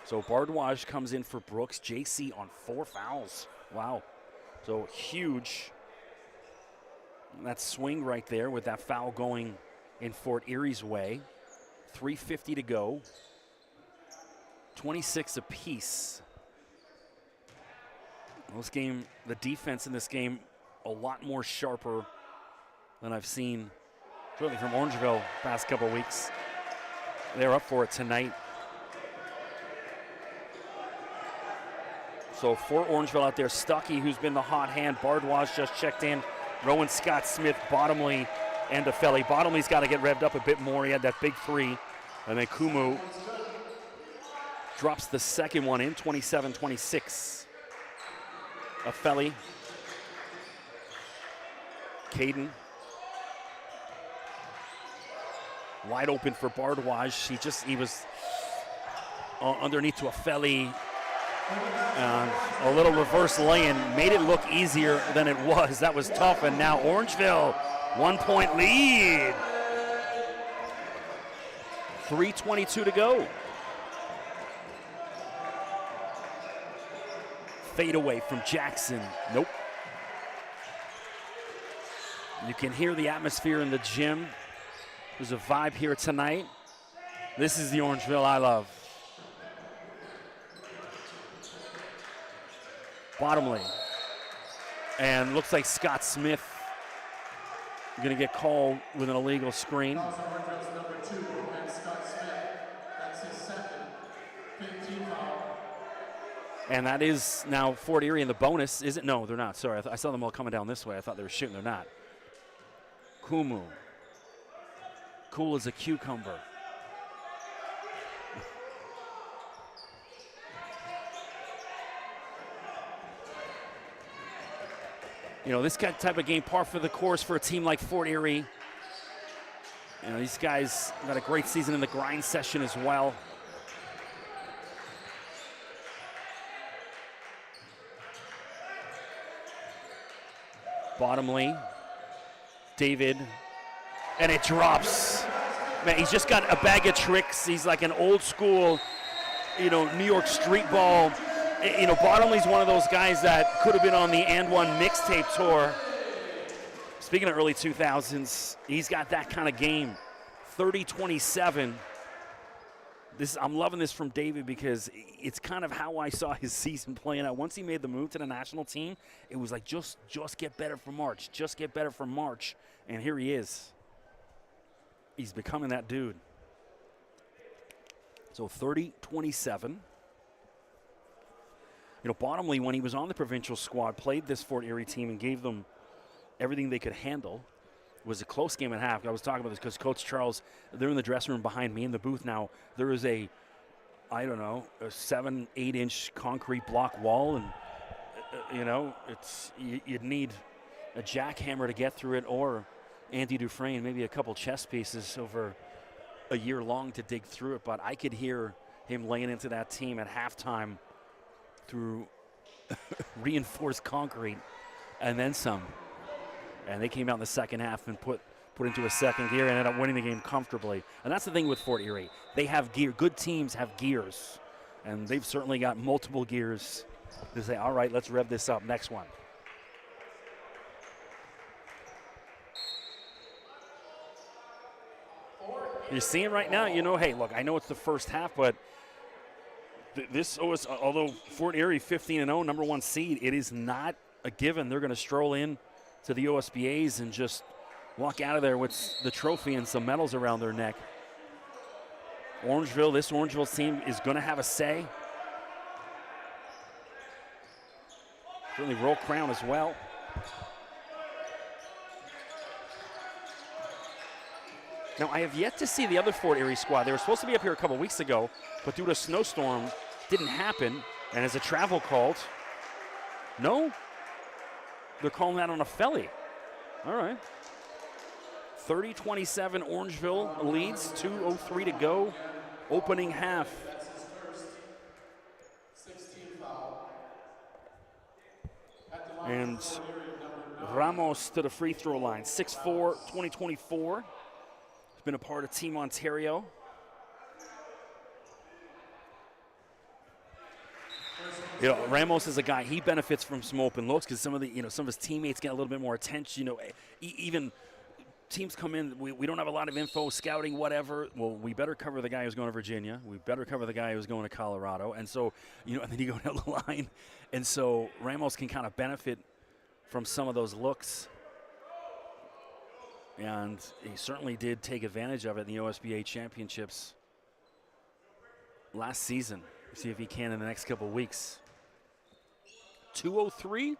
so Bardwaj comes in for Brooks. JC on 4 fouls. Wow. So huge. That swing right there with that foul going in Fort Erie's way. 3:50 to go. 26 apiece. This game, the defense in this game, a lot more sharper than I've seen, certainly from Orangeville past couple weeks. They're up for it tonight. So for Orangeville out there, Stuckey, who's been the hot hand. Bardwaj just checked in. Rowan Scott-Smith, Bottomley, and Afeli. Bottomley's got to get revved up a bit more. He had that big 3. And then Kumu drops the second one in, 27-26. Afeli. Caden. Wide open for Bardwaj. He was underneath to Afeli. A little reverse lay-in made it look easier than it was. That was tough, and now Orangeville, 1-point lead. 3:22 to go. Fade away from Jackson. Nope. You can hear the atmosphere in the gym. There's a vibe here tonight. This is the Orangeville I love. Bottomley. And looks like Scott Smith going to get called with an illegal screen. And that is now Fort Erie in the bonus. Is it? No, they're not. Sorry, I saw them all coming down this way. I thought they were shooting. They're not. Kumu. Cool as a cucumber. You know, this type of game, par for the course for a team like Fort Erie. You know, these guys got a great season in the grind session as well. Bottomley, David, and it drops. Man, he's just got a bag of tricks. He's like an old school, you know, New York street ball. You know, Bottomley's one of those guys that could have been on the And One mixtape tour. Speaking of early 2000s, he's got that kind of game. 30-27. I'm loving this from David because it's kind of how I saw his season playing out. Once he made the move to the national team, it was like just get better for March. Just get better for March. And here he is. He's becoming that dude. So 30-27. You know, Bottomley, when he was on the provincial squad, played this Fort Erie team and gave them everything they could handle. was a close game at half. I was talking about this because Coach Charles, they're in the dressing room behind me in the booth now. There is a 7-8 inch concrete block wall, and you'd need a jackhammer to get through it, or Andy Dufresne, maybe a couple chess pieces over a year long to dig through it. But I could hear him laying into that team at halftime through reinforced concrete and then some. And they came out in the second half and put into a second gear and ended up winning the game comfortably. And that's the thing with Fort Erie. They have gear. Good teams have gears. And they've certainly got multiple gears to say, all right, let's rev this up. Next one. You're seeing right now, hey, look, I know it's the first half, but although Fort Erie 15-0, number 1 seed, it is not a given. They're going to stroll in to the OSBAs and just walk out of there with the trophy and some medals around their neck. This Orangeville team is going to have a say. Certainly Roll Crown as well. Now, I have yet to see the other Fort Erie squad. They were supposed to be up here a couple weeks ago, but due to a snowstorm, didn't happen. And as a travel called, no, they're calling that on a felly. All right. 30-27, Orangeville leads, 2:03 to go, opening half. And Ramos to the free throw line, 6'4", 2024. He's been a part of Team Ontario. Ramos is a guy, he benefits from some open looks because some of his teammates get a little bit more attention. Even teams come in, we don't have a lot of info, scouting, whatever. Well, we better cover the guy who's going to Virginia. We better cover the guy who's going to Colorado. And so, and then you go down the line. And so Ramos can kind of benefit from some of those looks. And he certainly did take advantage of it in the OSBA championships last season. See if he can in the next couple of weeks. 2:03.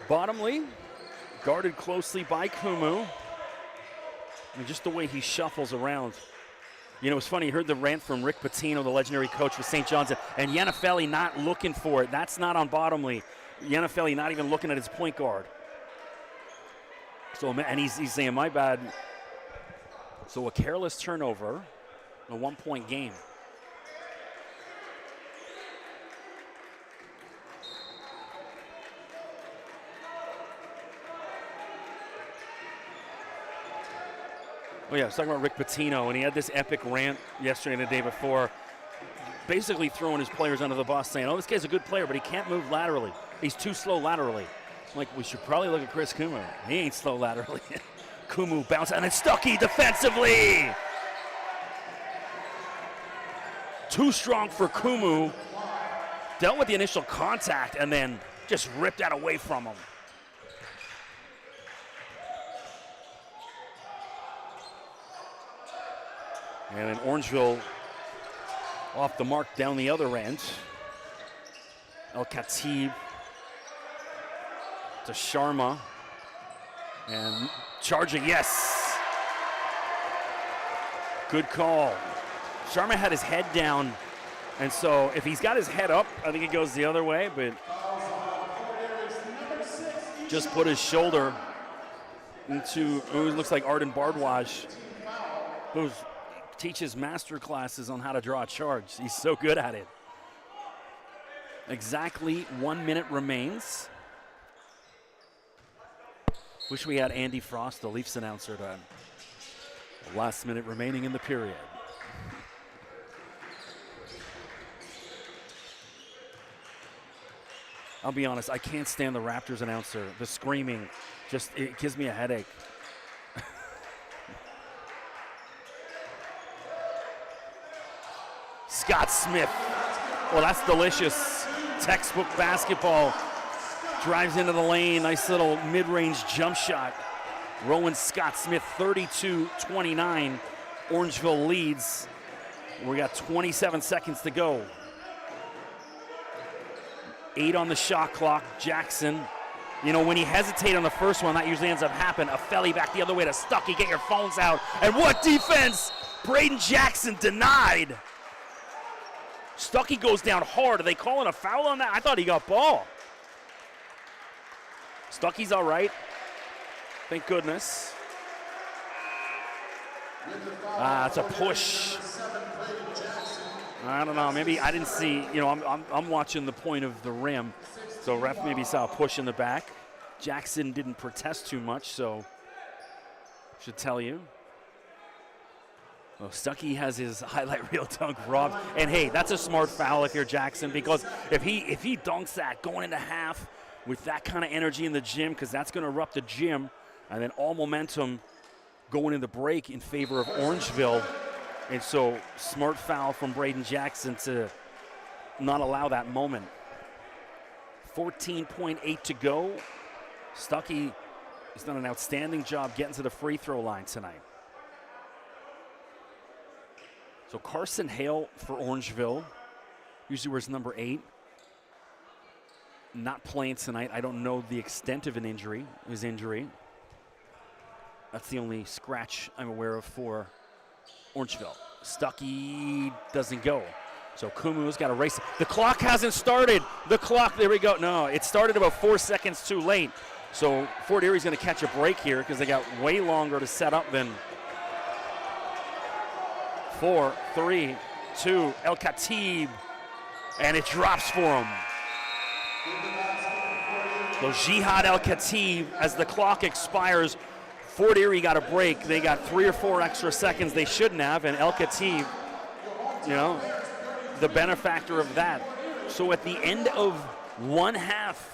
Bottomley, guarded closely by Kumu. And just the way he shuffles around. It's funny, you heard the rant from Rick Pitino, the legendary coach for St. John's, and Yanafelli not looking for it. That's not on Bottomley. Yanafelli not even looking at his point guard. And he's saying, my bad. So a careless turnover, a 1-point game. Oh yeah, I was talking about Rick Pitino, and he had this epic rant yesterday and the day before, basically throwing his players under the bus, saying, this guy's a good player, but he can't move laterally. He's too slow laterally. I'm like, we should probably look at Chris Kumu. He ain't slow laterally. Kumu bounce, and it's Stuckey defensively. Too strong for Kumu. Dealt with the initial contact, and then just ripped that away from him. And then Orangeville off the mark down the other end. El Khatib to Sharma. And charging, yes. Good call. Sharma had his head down. And so if he's got his head up, I think it goes the other way. But just put his shoulder into who looks like Arden Bardwaj, who teaches master classes on how to draw a charge. He's so good at it. Exactly 1 minute remains. Wish we had Andy Frost, the Leafs announcer, to last minute remaining in the period. I'll be honest, I can't stand the Raptors announcer. The screaming, it gives me a headache. Scott Smith. Well, that's delicious. Textbook basketball. Drives into the lane. Nice little mid-range jump shot. Rowan Scott Smith, 32-29. Orangeville leads. We got 27 seconds to go. 8 on the shot clock. Jackson, you know, when he hesitated on the first one, that usually ends up happening. A felly back the other way to Stuckey. Get your phones out. And what defense? Braden Jackson denied. Stuckey goes down hard. Are they calling a foul on that? I thought he got ball. Stuckey's all right. Thank goodness. It's a push. I don't know. Maybe I didn't see. You know, I'm watching the point of the rim, so ref maybe saw a push in the back. Jackson didn't protest too much, so should tell you. Well, Stuckey has his highlight reel dunk robbed, and hey, that's a smart foul if you're Jackson, because if he dunks that going into half with that kind of energy in the gym, because that's going to erupt the gym, and then all momentum going in the break in favor of Orangeville. And so, smart foul from Braden Jackson to not allow that moment. 14.8 to go. Stuckey has done an outstanding job getting to the free throw line tonight. So Carson Hale for Orangeville, usually wears number 8. Not playing tonight. I don't know the extent of his injury. That's the only scratch I'm aware of for Orangeville. Stuckey doesn't go. So Kumu's got to race. The clock hasn't started. The clock, there we go. No, it started about 4 seconds too late. So Fort Erie's going to catch a break here because they got way longer to set up than 4, 3, 2, El Khatib, and it drops for him. So Jihad El Khatib, as the clock expires, Fort Erie got a break. They got 3 or 4 extra seconds they shouldn't have, and El Khatib, you know, the benefactor of that. So at the end of one half,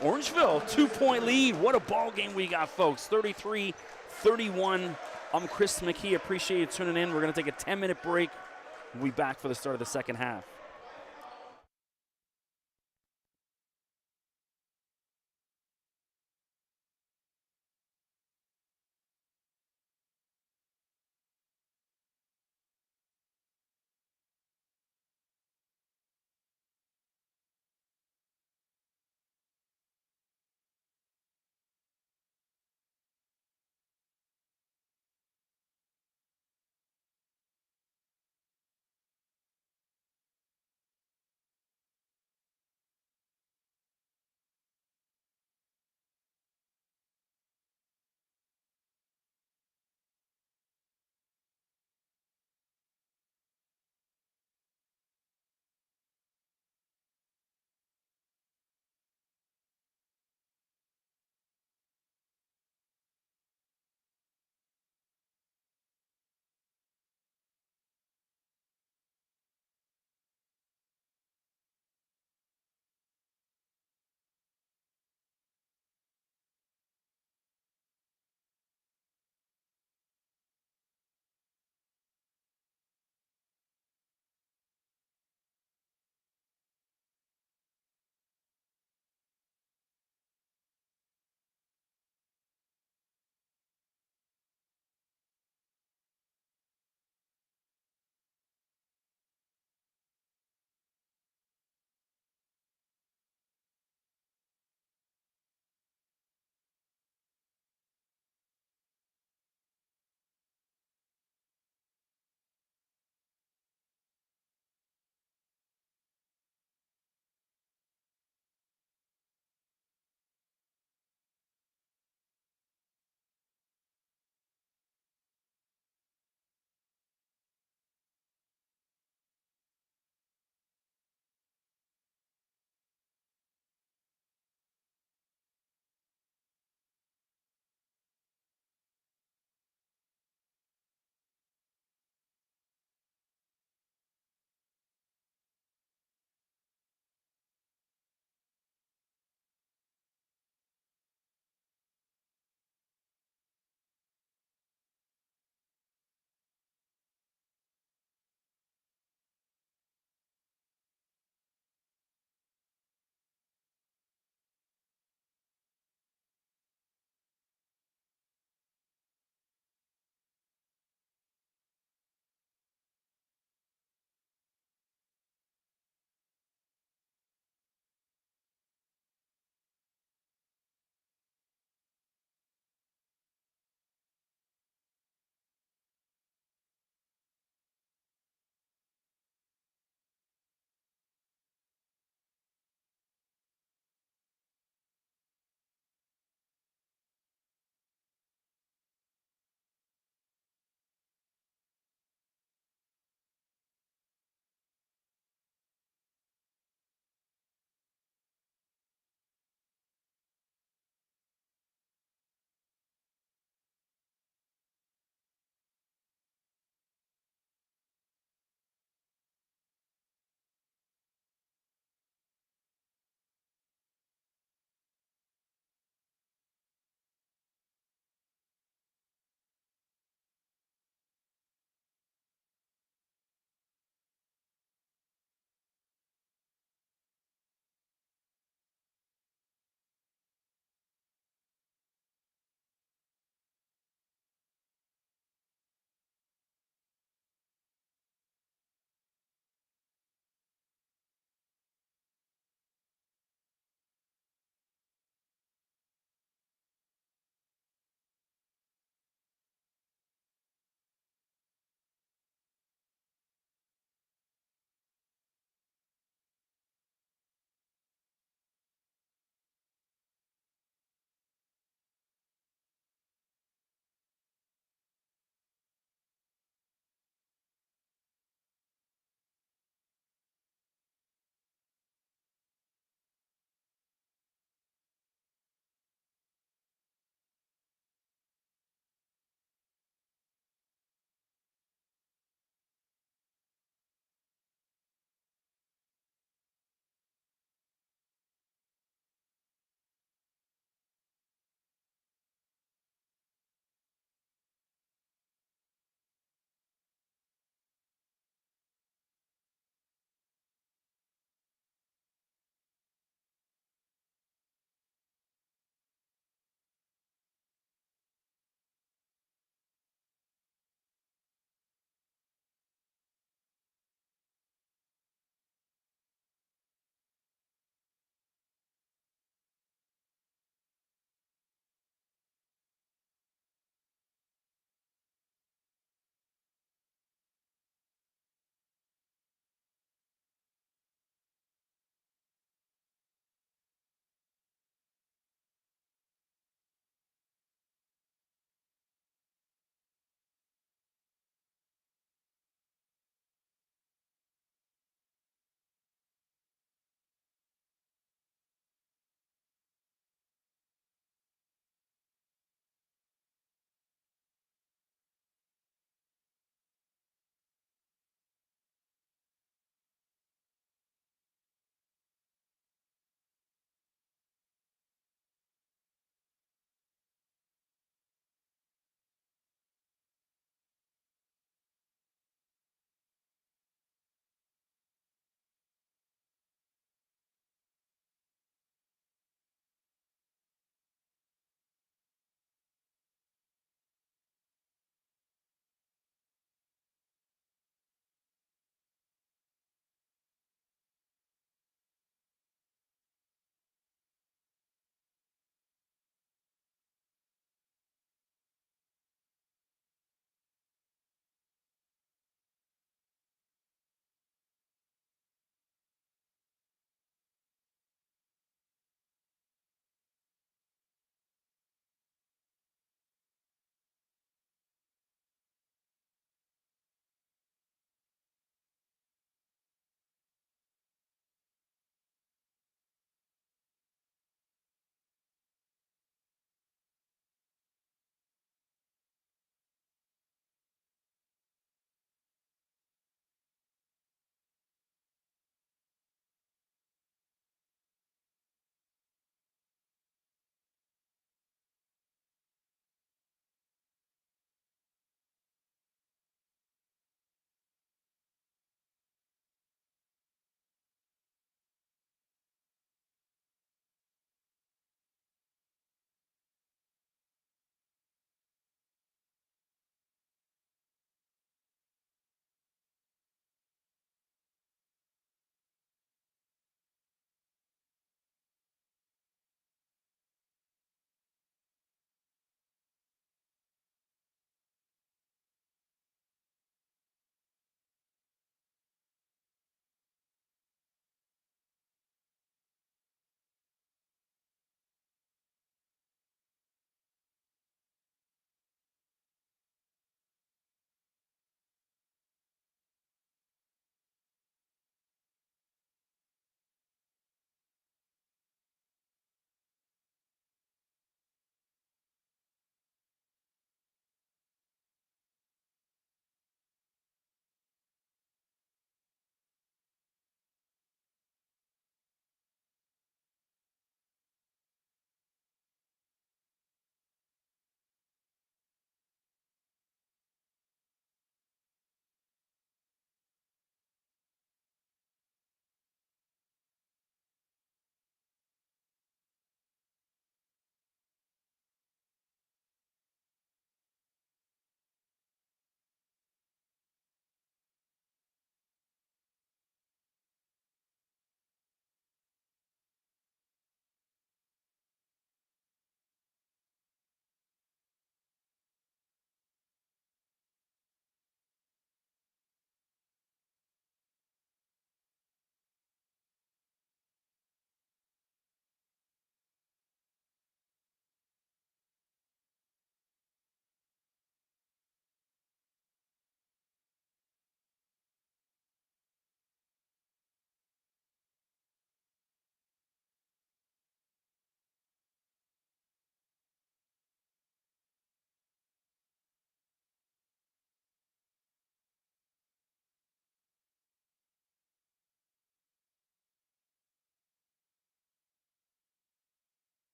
Orangeville, 2-point lead. What a ball game we got, folks. 33-31. I'm Chris McKee. Appreciate you tuning in. We're going to take a 10-minute break. We'll be back for the start of the second half.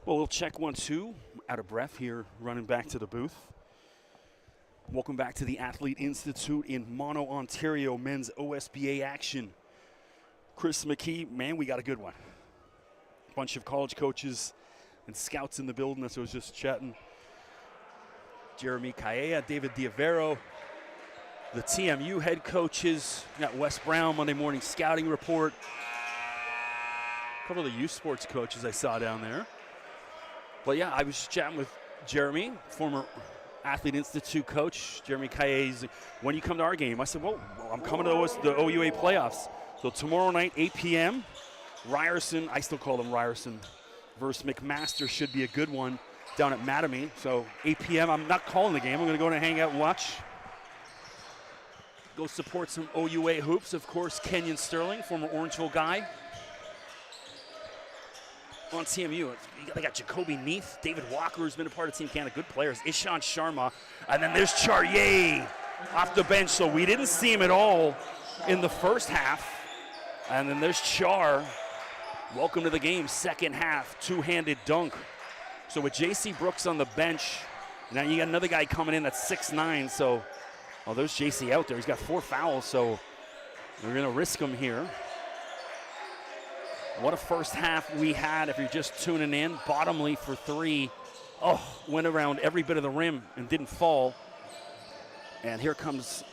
Well, we'll check 1, 2. Out of breath here, running back to the booth. Welcome back to the Athlete Institute in Mono, Ontario, men's OSBA action. Chris McKee, man, we got a good one. A bunch of college coaches and scouts in the building, as I was just chatting. Jeremy Caella, David Diavero, the TMU head coaches. Got Wes Brown, Monday morning scouting report. A couple of the youth sports coaches I saw down there. But yeah, I was chatting with Jeremy, former Athlete Institute coach. Jeremy Caella, when you come to our game? I said, well, I'm coming to the OUA playoffs. So tomorrow night, 8 p.m., Ryerson, I still call them Ryerson, versus McMaster should be a good one down at Mattamy. So 8 p.m., I'm not calling the game. I'm going to go and hang out and watch. Go support some OUA hoops. Of course, Kenyon Sterling, former Orangeville guy. On TMU, they got Jacoby Neath, David Walker, who's been a part of Team Canada, good players, Ishant Sharma, and then there's Charrier off the bench. So we didn't see him at all in the first half. And then there's Char. Welcome to the game, second half, two-handed dunk. So with J.C. Brooks on the bench, now you got another guy coming in that's 6'9", so, oh, there's J.C. out there. He's got 4 fouls, so we're going to risk him here. What a first half we had if you're just tuning in. Bottomley for 3. Oh, went around every bit of the rim and didn't fall. And here comes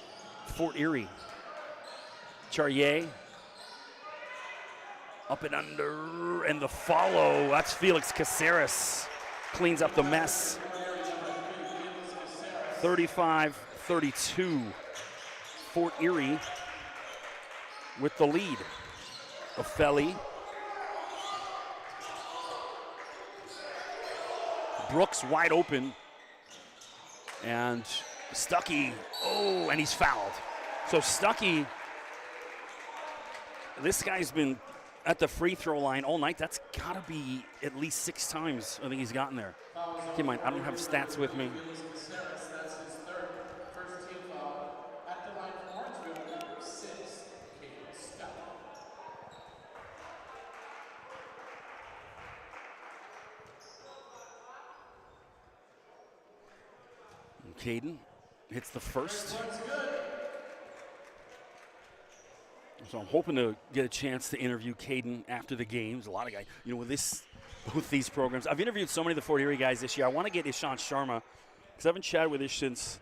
Fort Erie. Charrier. Up and under, and the follow. That's Felix Caceres. Cleans up the mess. 35-32. Fort Erie with the lead. Ofeli. Brooks wide open, and Stuckey, oh, and he's fouled. So Stuckey, this guy's been at the free throw line all night. That's gotta be at least 6 times I think he's gotten there. Keep in mind, I don't have stats with me. That's his third, first team foul. At the line from Orangeville, number 6, Caden Scott. Caden hits the first. So I'm hoping to get a chance to interview Caden after the games. A lot of guys, you know, with both these programs. I've interviewed so many of the Fort Erie guys this year. I want to get Ishant Sharma, because I haven't chatted with Ish since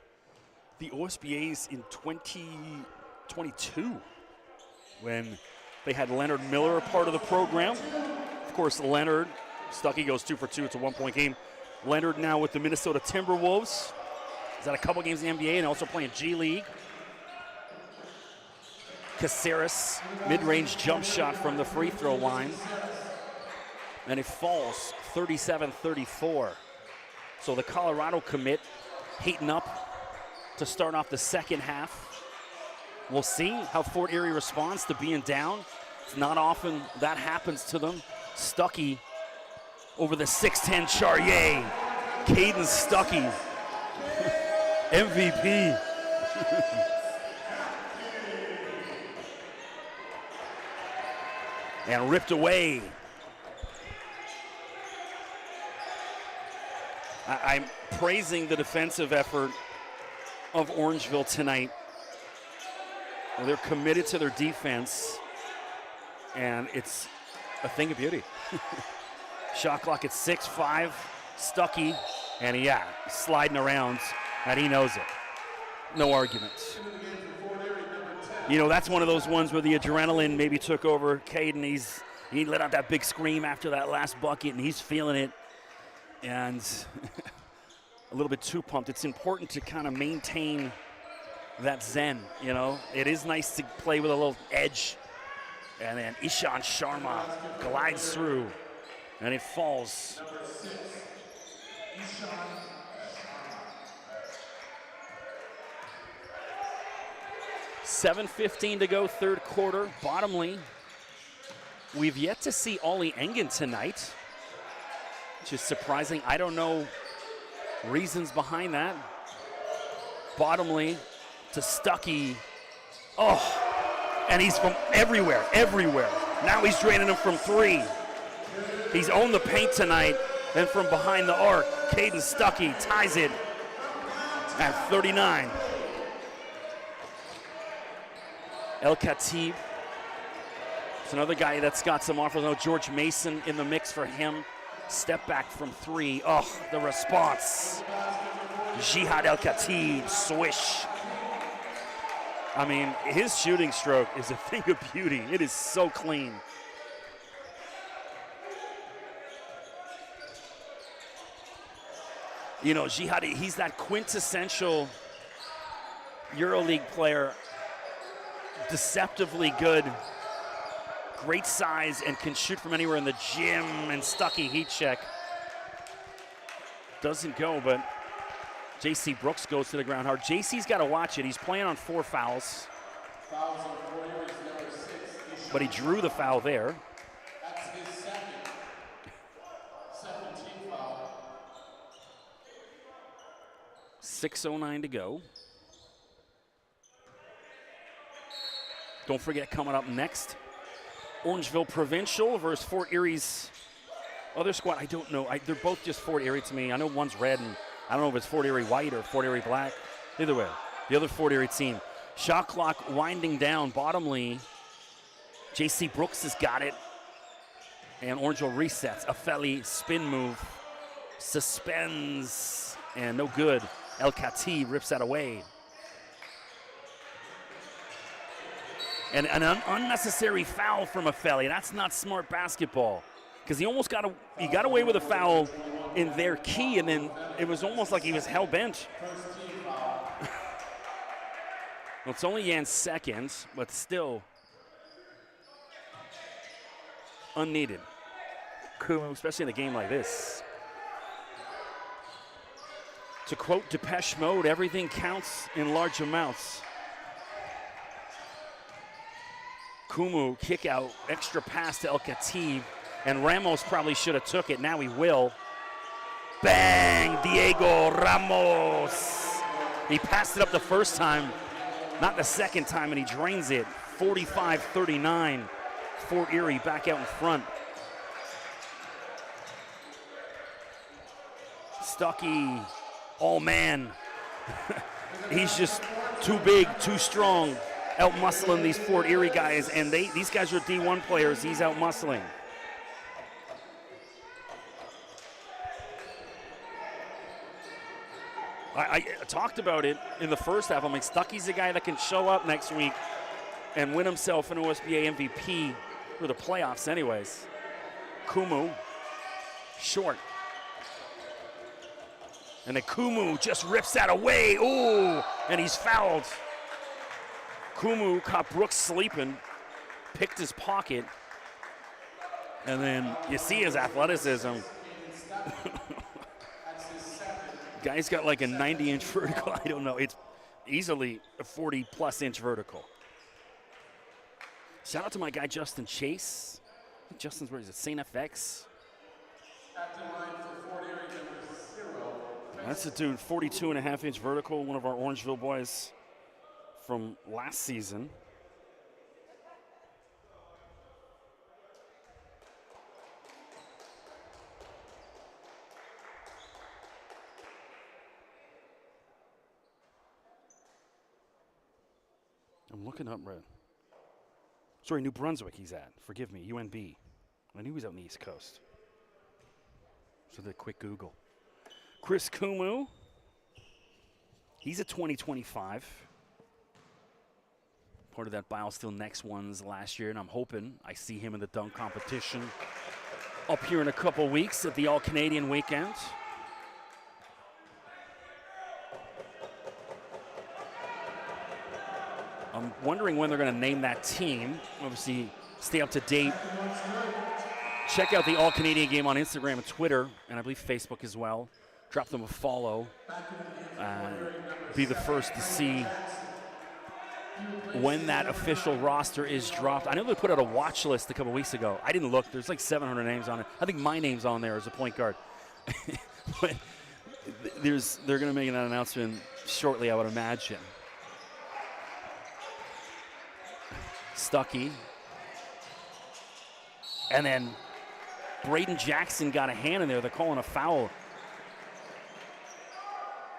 the OSBAs in 2022, when they had Leonard Miller a part of the program. Of course, Leonard, Stuckey goes 2 for 2. It's a 1-point game. Leonard now with the Minnesota Timberwolves. He's had a couple games in the NBA and also playing G League. Caceres, mid-range jump shot from the free throw line. And it falls 37-34. So the Colorado commit heating up to start off the second half. We'll see how Fort Erie responds to being down. It's not often that happens to them. Stuckey over the 6'10" Charrier. Caden Stuckey. MVP. And ripped away. I'm praising the defensive effort of Orangeville tonight. Well, they're committed to their defense, and it's a thing of beauty. Shot clock at 6-5. Stuckey, and yeah, sliding around. And he knows it. No arguments. You know, that's one of those ones where the adrenaline maybe took over Caden. He let out that big scream after that last bucket, and he's feeling it. And a little bit too pumped. It's important to kind of maintain that zen, you know. It is nice to play with a little edge. And then Ishant Sharma glides through, and it falls. Number 6, Ishant. 7:15 to go, third quarter. Bottomley, we've yet to see Ollie Engen tonight, which is surprising. I don't know reasons behind that. Bottomley to Stuckey. Oh, and he's from everywhere. Now he's draining him from 3. He's owned the paint tonight. Then from behind the arc, Caden Stuckey ties it at 39. El Khatib. It's another guy that's got some offers. No, George Mason in the mix for him. Step back from 3. Oh, the response. Jihad El Khatib, swish. I mean, his shooting stroke is a thing of beauty. It is so clean. You know, Jihad, he's that quintessential EuroLeague player, deceptively good, great size, and can shoot from anywhere in the gym, and Stuckey heat check. Doesn't go, but J.C. Brooks goes to the ground hard. J.C.'s got to watch it. He's playing on 4 fouls. But he drew the foul there. That's his second. 17th foul. 6:09 to go. Don't forget, coming up next, Orangeville Provincial versus Fort Erie's other squad. I don't know. They're both just Fort Erie to me. I know one's red, and I don't know if it's Fort Erie white or Fort Erie black. Either way, the other Fort Erie team. Shot clock winding down. Bottomly, J.C. Brooks has got it. And Orangeville resets. A Feli spin move. Suspends. And no good. El Khatib rips that away. And an unnecessary foul from Afeli. That's not smart basketball. Because he almost got away with a foul in their key, and then it was almost like he was hell-bent. Well, it's only Jan's second, but still unneeded. Especially in a game like this. To quote Depeche Mode, everything counts in large amounts. Kumu, kick out, extra pass to El Khatib, and Ramos probably should have took it. Now he will. Bang, Diego Ramos. He passed it up the first time, not the second time, and he drains it. 45-39, Fort Erie back out in front. Stuckey, all man. He's just too big, too strong. Out-muscling these Fort Erie guys, and these guys are D1 players. He's out-muscling. I talked about it in the first half. I'm like, Stuckey's a guy that can show up next week and win himself an OSBA MVP for the playoffs anyways. Kumu, short. And then Kumu just rips that away. Ooh, and he's fouled. Kumu caught Brooks sleeping, picked his pocket, and then you see his athleticism. Guy's got like a 90-inch vertical. I don't know. It's easily a 40-plus inch vertical. Shout out to my guy Justin Chase. I think Justin's where is it? St. FX. That's a dude, 42.5-inch vertical, one of our Orangeville boys from last season. I'm looking up red. Sorry, New Brunswick he's at. Forgive me, UNB. I knew he was out on the East Coast. So did a quick Google. Chris Kumu. He's a 2025. Part of that Biosteel Next ones last year, and I'm hoping I see him in the dunk competition up here in a couple weeks at the All-Canadian weekend. I'm wondering when they're going to name that team. Obviously, stay up to date. Check out the All-Canadian game on Instagram and Twitter, and I believe Facebook as well. Drop them a follow. Be the first to see when that official roster is dropped. I know they put out a watch list a couple weeks ago. I didn't look. There's like 700 names on it. I think my name's on there as a point guard. But they're going to make that announcement shortly, I would imagine. Stuckey. And then Braden Jackson got a hand in there. They're calling a foul.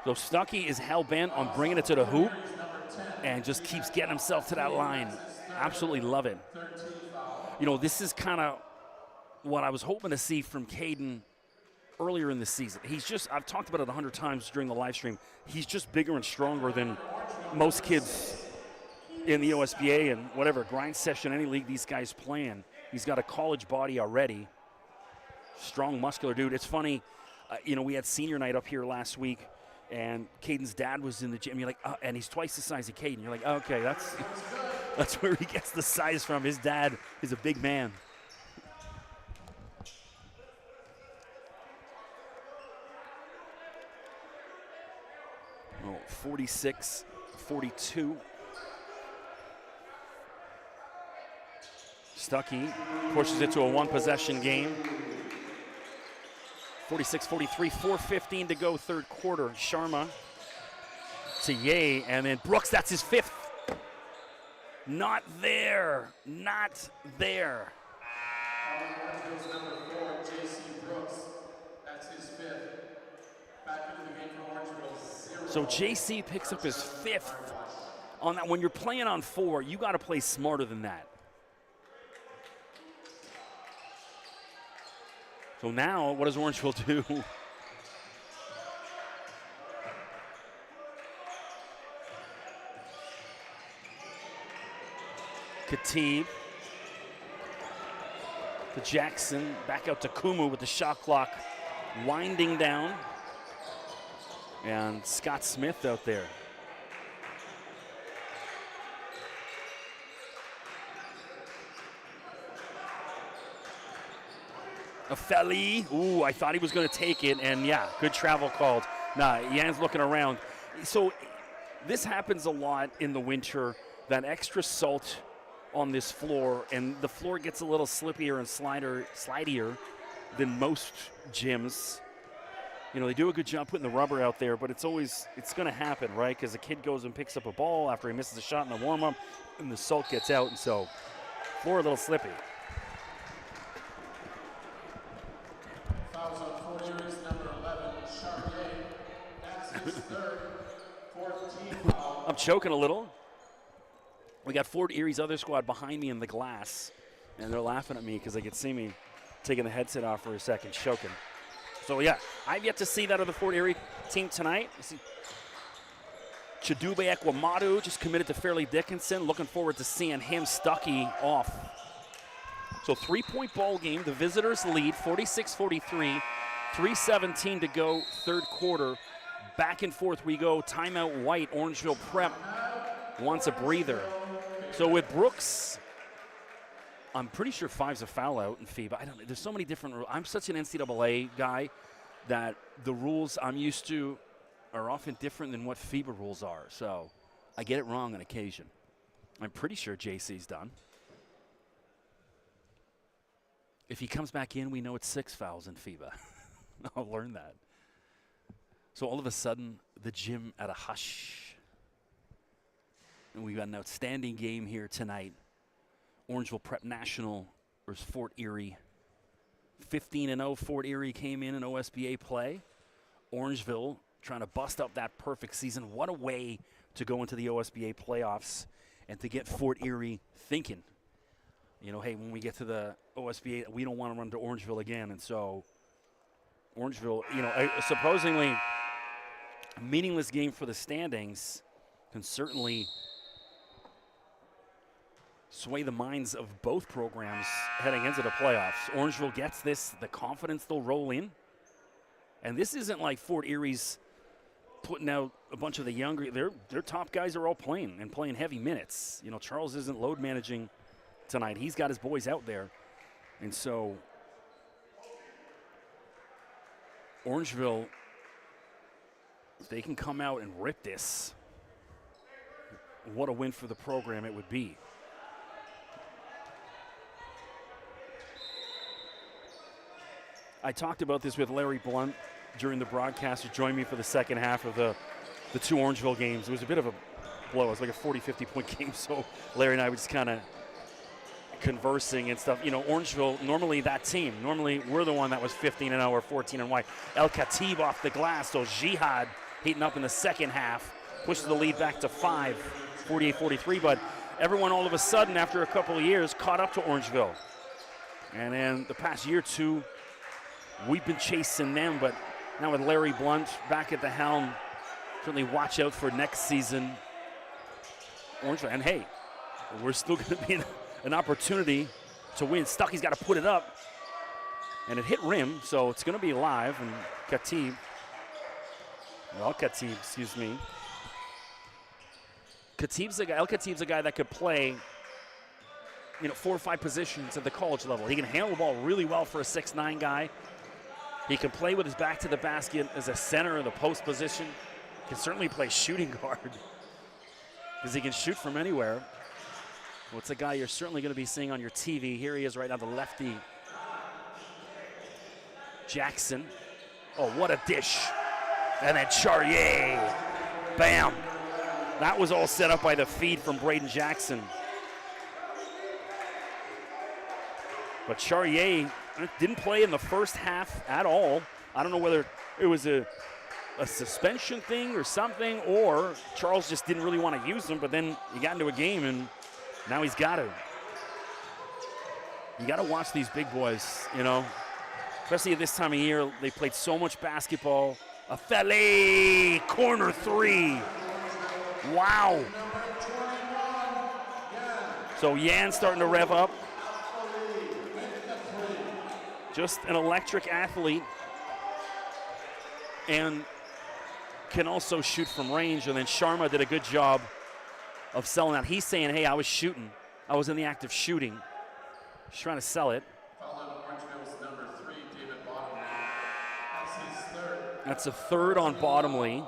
So Stuckey is hell-bent on bringing it to the hoop and just keeps getting himself to that line. Absolutely love it. You know, this is kind of what I was hoping to see from Caden earlier in the season. He's just, I've talked about it 100 times during the live stream, he's just bigger and stronger than most kids in the OSBA and whatever grind session, any league these guys play in. He's got a college body already. Strong, muscular dude. It's funny, you know, we had senior night up here last week, and Caden's dad was in the gym. You're like, and he's twice the size of Caden. You're like, okay, that's where he gets the size from. His dad is a big man. Oh, 46-42. Stuckey pushes it to a one-possession game. 46-43, 4:15 to go, third quarter. Sharma to Ye, and then Brooks, that's his fifth. Not there, not there. Number 4, J.C. Brooks, that's his fifth. Back into the game for Orangeville, 0. So J.C. picks up his fifth on that. When you're playing on 4, you got to play smarter than that. So now, what does Orangeville do? Khatib to Jackson, back out to Kumu with the shot clock winding down. And Scott Smith out there. Feli, ooh, I thought he was going to take it, and yeah, good travel called. Nah, Yan's looking around. So this happens a lot in the winter, that extra salt on this floor, and the floor gets a little slippier and slidier than most gyms. You know, they do a good job putting the rubber out there, but it's going to happen, right? Because a kid goes and picks up a ball after he misses a shot in the warm-up, and the salt gets out, and so floor a little slippy. Fouls on Fort Erie's number 11, Charrier. That's his third, 14 foul. I'm choking a little. We got Fort Erie's other squad behind me in the glass, and they're laughing at me because they could see me taking the headset off for a second, choking. So, yeah, I've yet to see that other Fort Erie team tonight. You see Chidube Ekwamadu just committed to Fairleigh Dickinson. Looking forward to seeing him, Stuckey, off. So 3-point ball game. The visitors lead 46-43. 3:17 to go, third quarter. Back and forth we go. Timeout White. Orangeville Prep wants a breather. So with Brooks, I'm pretty sure 5's a foul out in FIBA. I don't know. There's so many different rules. I'm such an NCAA guy that the rules I'm used to are often different than what FIBA rules are. So I get it wrong on occasion. I'm pretty sure JC's done. If he comes back in, we know it's 6 fouls in FIBA. I'll learn that. So all of a sudden, the gym at a hush. And we've got an outstanding game here tonight. Orangeville Prep National versus Fort Erie. 15-0 Fort Erie came in OSBA play. Orangeville trying to bust up that perfect season. What a way to go into the OSBA playoffs and to get Fort Erie thinking. You know, hey, when we get to the OSBA, we don't want to run to Orangeville again. And so Orangeville, you know, supposedly a meaningless game for the standings can certainly sway the minds of both programs heading into the playoffs. Orangeville gets this, the confidence they'll roll in. And this isn't like Fort Erie's putting out a bunch of the younger, their top guys are all playing and playing heavy minutes. You know, Charles isn't load managing tonight. He's got his boys out there. And so Orangeville, if they can come out and rip this, what a win for the program it would be. I talked about this with Larry Blunt during the broadcast, who joined me for the second half of the 2 Orangeville games. It was a bit of a blow. It was like a 40-50 point game, so Larry and I were just kind of conversing and stuff. You know, Orangeville, normally that team, normally we're the one that was 15-0 or 14-1. El Khatib off the glass, so Jihad heating up in the second half, pushes the lead back to 5, 48-43, but everyone all of a sudden, after a couple of years, caught up to Orangeville. And in the past year or two, we've been chasing them, but now with Larry Blunt back at the helm, certainly watch out for next season. Orangeville, and hey, we're still going to be an opportunity to win. Stuckey's got to put it up, and it hit rim, so it's going to be live. And El Khatib, excuse me. El Khatib's a guy that could play, you know, 4 or 5 positions at the college level. He can handle the ball really well for a 6'9" guy. He can play with his back to the basket as a center in the post position. Can certainly play shooting guard because he can shoot from anywhere. Well, it's a guy you're certainly going to be seeing on your TV. Here he is right now, the lefty. Jackson. Oh, what a dish. And then Charrier. Bam. That was all set up by the feed from Braden Jackson. But Charrier didn't play in the first half at all. I don't know whether it was a suspension thing or something, or Charles just didn't really want to use him, but then he got into a game and now he's got to. You got to watch these big boys, you know, especially at this time of year. They played so much basketball. A Fele, corner 3. Wow. So Yan starting to rev up. Just an electric athlete and can also shoot from range. And then Sharma did a good job of selling that. He's saying, hey, I was shooting. I was in the act of shooting. He's trying to sell it. That's a third on Bottomley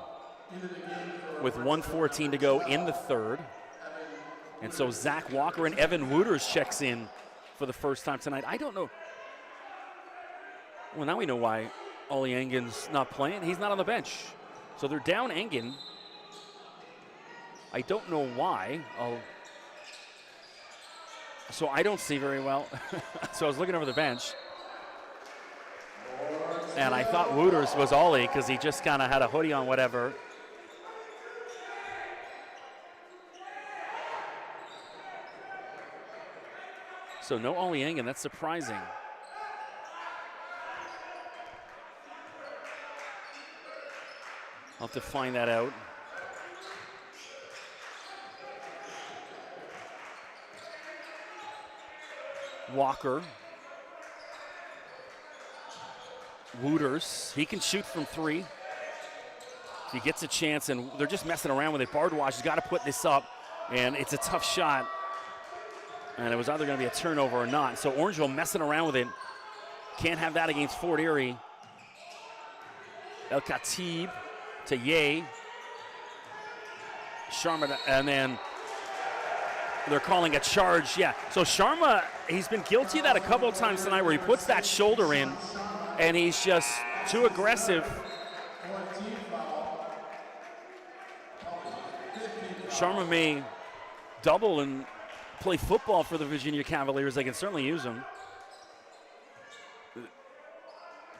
with 1:14 to go in the third. And so Zach Walker and Evan Wooters checks in for the first time tonight. I don't know. Well, now we know why Ollie Engen's not playing. He's not on the bench. So they're down Engen. I don't know why. So I don't see very well. So I was looking over the bench. And I thought Wooters was Ollie because he just kind of had a hoodie on, whatever. So no Ollie Engen, that's surprising. I'll have to find that out. Walker. Wooters, he can shoot from 3. If he gets a chance, and they're just messing around with it. Bardwaj has got to put this up, and it's a tough shot. And it was either going to be a turnover or not. So Orangeville messing around with it. Can't have that against Fort Erie. El Khatib to Ye. Sharma, and then they're calling a charge. Yeah, so Sharma, he's been guilty of that a couple of times tonight where he puts that shoulder in, and he's just too aggressive. Sharma may double and play football for the Virginia Cavaliers. They can certainly use him. The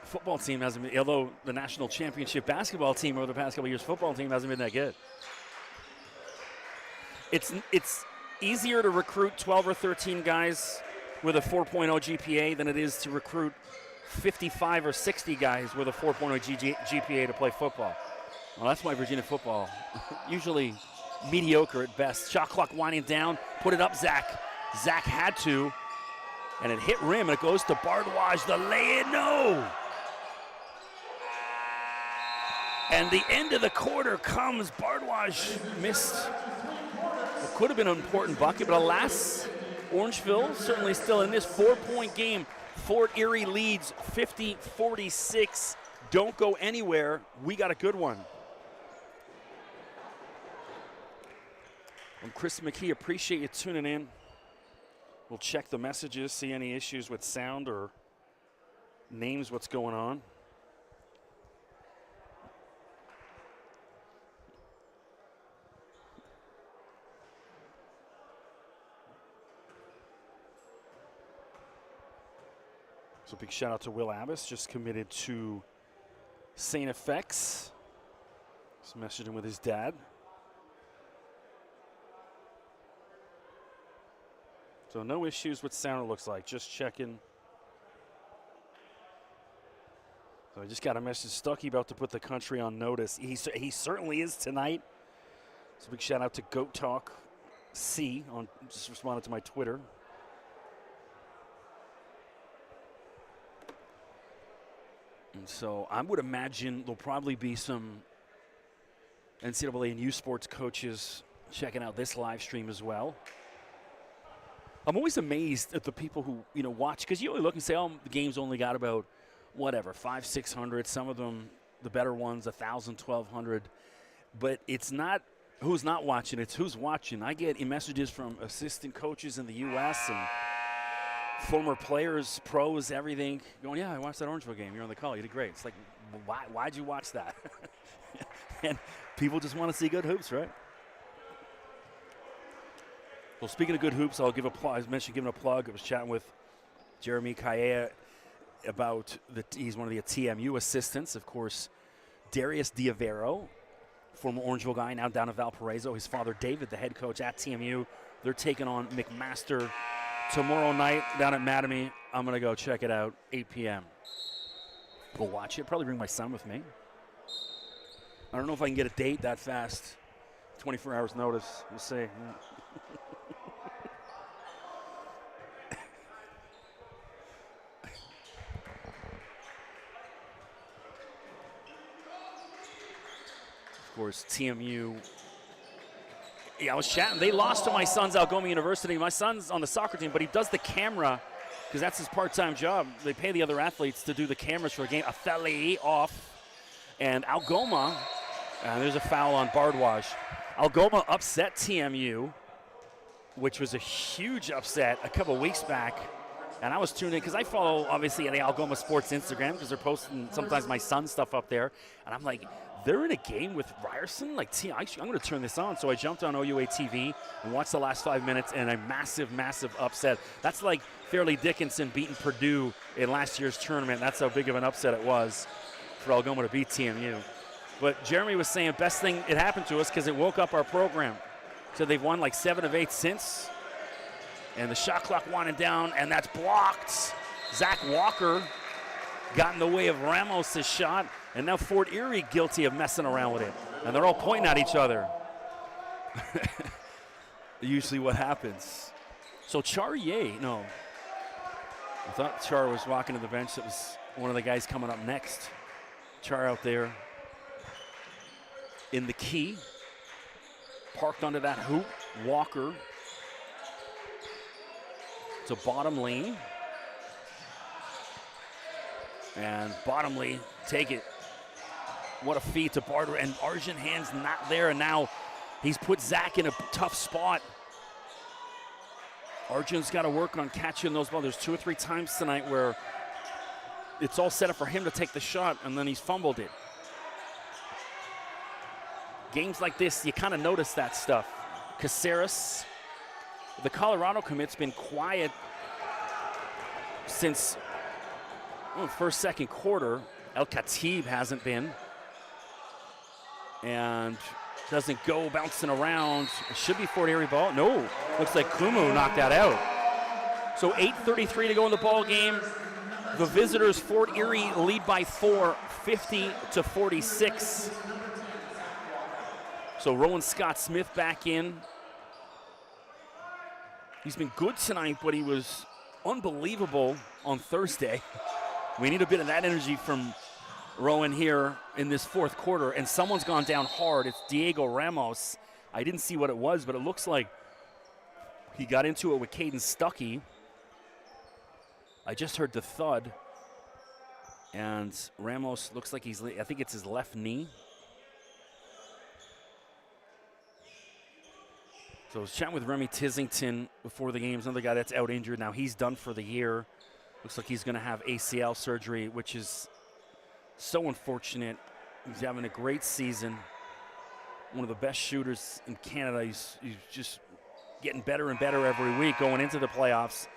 football team hasn't been, although the national championship basketball team over the past couple of years, football team hasn't been that good. It's easier to recruit 12 or 13 guys with a 4.0 GPA than it is to recruit 55 or 60 guys with a 4.0 GPA to play football. Well, that's why Virginia football usually mediocre at best. Shot clock winding down. Put it up, Zach. Zach had to, and it hit rim, and it goes to Bardwaj. The lay-in, no! And the end of the quarter comes. Bardwaj missed. It could have been an important bucket, but alas, Orangeville certainly still in this 4-point game. Fort Erie leads 50-46. Don't go anywhere. We got a good one. I'm Chris McKee. Appreciate you tuning in. We'll check the messages, see any issues with sound or names, what's going on. So big shout out to Will Abbas, just committed to St. FX. Just messaging with his dad. So no issues with sound, it looks like. Just checking. So I just got a message. Stuckey about to put the country on notice. He certainly is tonight. So big shout out to Goat Talk C on just responded to my Twitter. And so I would imagine there'll probably be some NCAA and U Sports coaches checking out this live stream as well. I'm always amazed at the people who, watch, because you only look and say, oh, the game's only got about, 500-600. Some of them, the better ones, 1,000, 1,200. But it's not who's not watching, it's who's watching. I get messages from assistant coaches in the U.S. and former players, pros, everything, going, yeah, I watched that Orangeville game. You're on the call. You did great. It's like, why'd you watch that? And people just want to see good hoops, right? Well, speaking of good hoops, I'll give a plug. I mentioned giving a plug. I was chatting with Jeremy Kaya about he's one of the TMU assistants. Of course, Darius Diavero, former Orangeville guy, now down in Valparaiso. His father, David, the head coach at TMU. They're taking on McMaster tomorrow night down at Mattamy. I'm going to go check it out, 8 p.m. Go watch it. Probably bring my son with me. I don't know if I can get a date that fast. 24 hours notice. We'll see. Of course, TMU. Yeah, I was chatting. They lost to my son's Algoma University. My son's on the soccer team, but he does the camera because that's his part-time job. They pay the other athletes to do the cameras for the game. Athele off. And Algoma, there's a foul on Bardwaj. Algoma upset TMU, which was a huge upset a couple weeks back. And I was tuned in because I follow, obviously, the Algoma Sports Instagram because they're posting sometimes my son's stuff up there. And I'm like, they're in a game with Ryerson? Like, I'm going to turn this on. So I jumped on OUA TV and watched the last 5 minutes, and a massive, massive upset. That's like Fairleigh Dickinson beating Purdue in last year's tournament. That's how big of an upset it was for Algoma to beat TMU. But Jeremy was saying best thing it happened to us because it woke up our program. So they've won like 7 of 8 since. And the shot clock winding down, and that's blocked. Zach Walker got in the way of Ramos' shot, and now Fort Erie guilty of messing around with it. And they're all pointing at each other. Usually what happens. So Char Ye, no. I thought Char was walking to the bench. That was one of the guys coming up next. Char out there in the key. Parked under that hoop. Walker to Bottomley. And Bottomley, take it. What a feed to Barter. And Arjun Hand's not there. And now he's put Zach in a tough spot. Arjun's got to work on catching those balls. There's 2 or 3 times tonight where it's all set up for him to take the shot, and then he's fumbled it. Games like this, you kind of notice that stuff. Caceres, the Colorado commit's been quiet since first, second quarter. El Khatib hasn't been. And doesn't go bouncing around. It should be Fort Erie ball. No, looks like Kumu knocked that out. So 8:33 to go in the ball game. The visitors, Fort Erie, lead by 4, 50-46. So Rowan Scott-Smith back in. He's been good tonight, but he was unbelievable on Thursday. We need a bit of that energy from Rowan here in this fourth quarter, and someone's gone down hard. It's Diego Ramos. I didn't see what it was, but it looks like he got into it with Caden Stuckey. I just heard the thud, and Ramos looks like I think it's his left knee. So I was chatting with Remy Tissington before the game. He's another guy that's out injured. Now he's done for the year. Looks like he's going to have ACL surgery, which is so unfortunate. He's having a great season. One of the best shooters in Canada. He's just getting better and better every week going into the playoffs.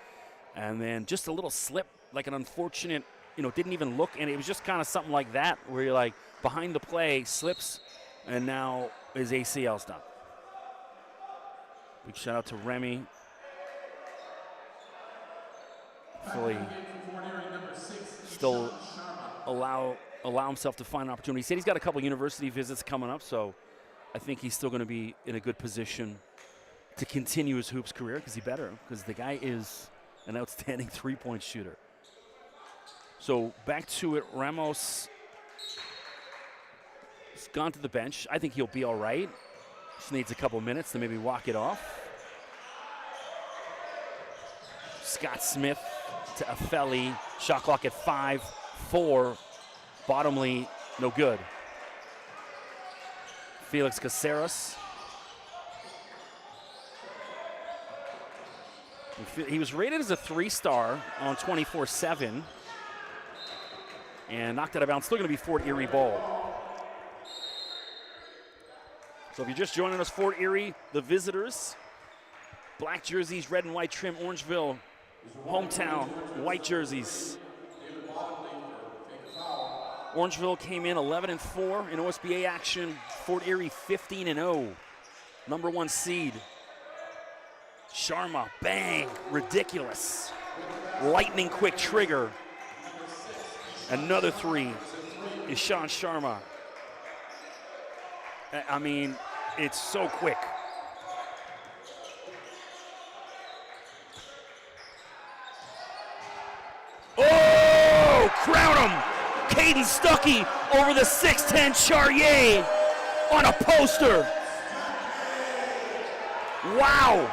And then just a little slip like an unfortunate, didn't even look, and it was just kind of something like that where you're like behind the play, slips, and now his ACL's done. Big shout out to Remy. Hopefully still allow himself to find an opportunity. He said he's got a couple university visits coming up, so I think he's still going to be in a good position to continue his hoops career because the guy is an outstanding three-point shooter. So back to it, Ramos has gone to the bench. I think he'll be all right. Just needs a couple minutes to maybe walk it off. Scott Smith to Afeli. Shot clock at 5-4. Bottomly, no good. Felix Caceres. He was rated as a 3-star on 24/7 and knocked out of bounds. Still going to be Fort Erie ball. So if you're just joining us, Fort Erie, the visitors. Black jerseys, red and white trim, Orangeville, hometown, white jerseys. Orangeville came in 11-4 in OSBA action. Fort Erie 15-0, number 1 seed. Sharma, bang, ridiculous. Lightning quick trigger. Another 3 is Sean Sharma. I mean, it's so quick. Oh, crown him. Caden Stuckey over the 6'10 Charrier on a poster. Wow.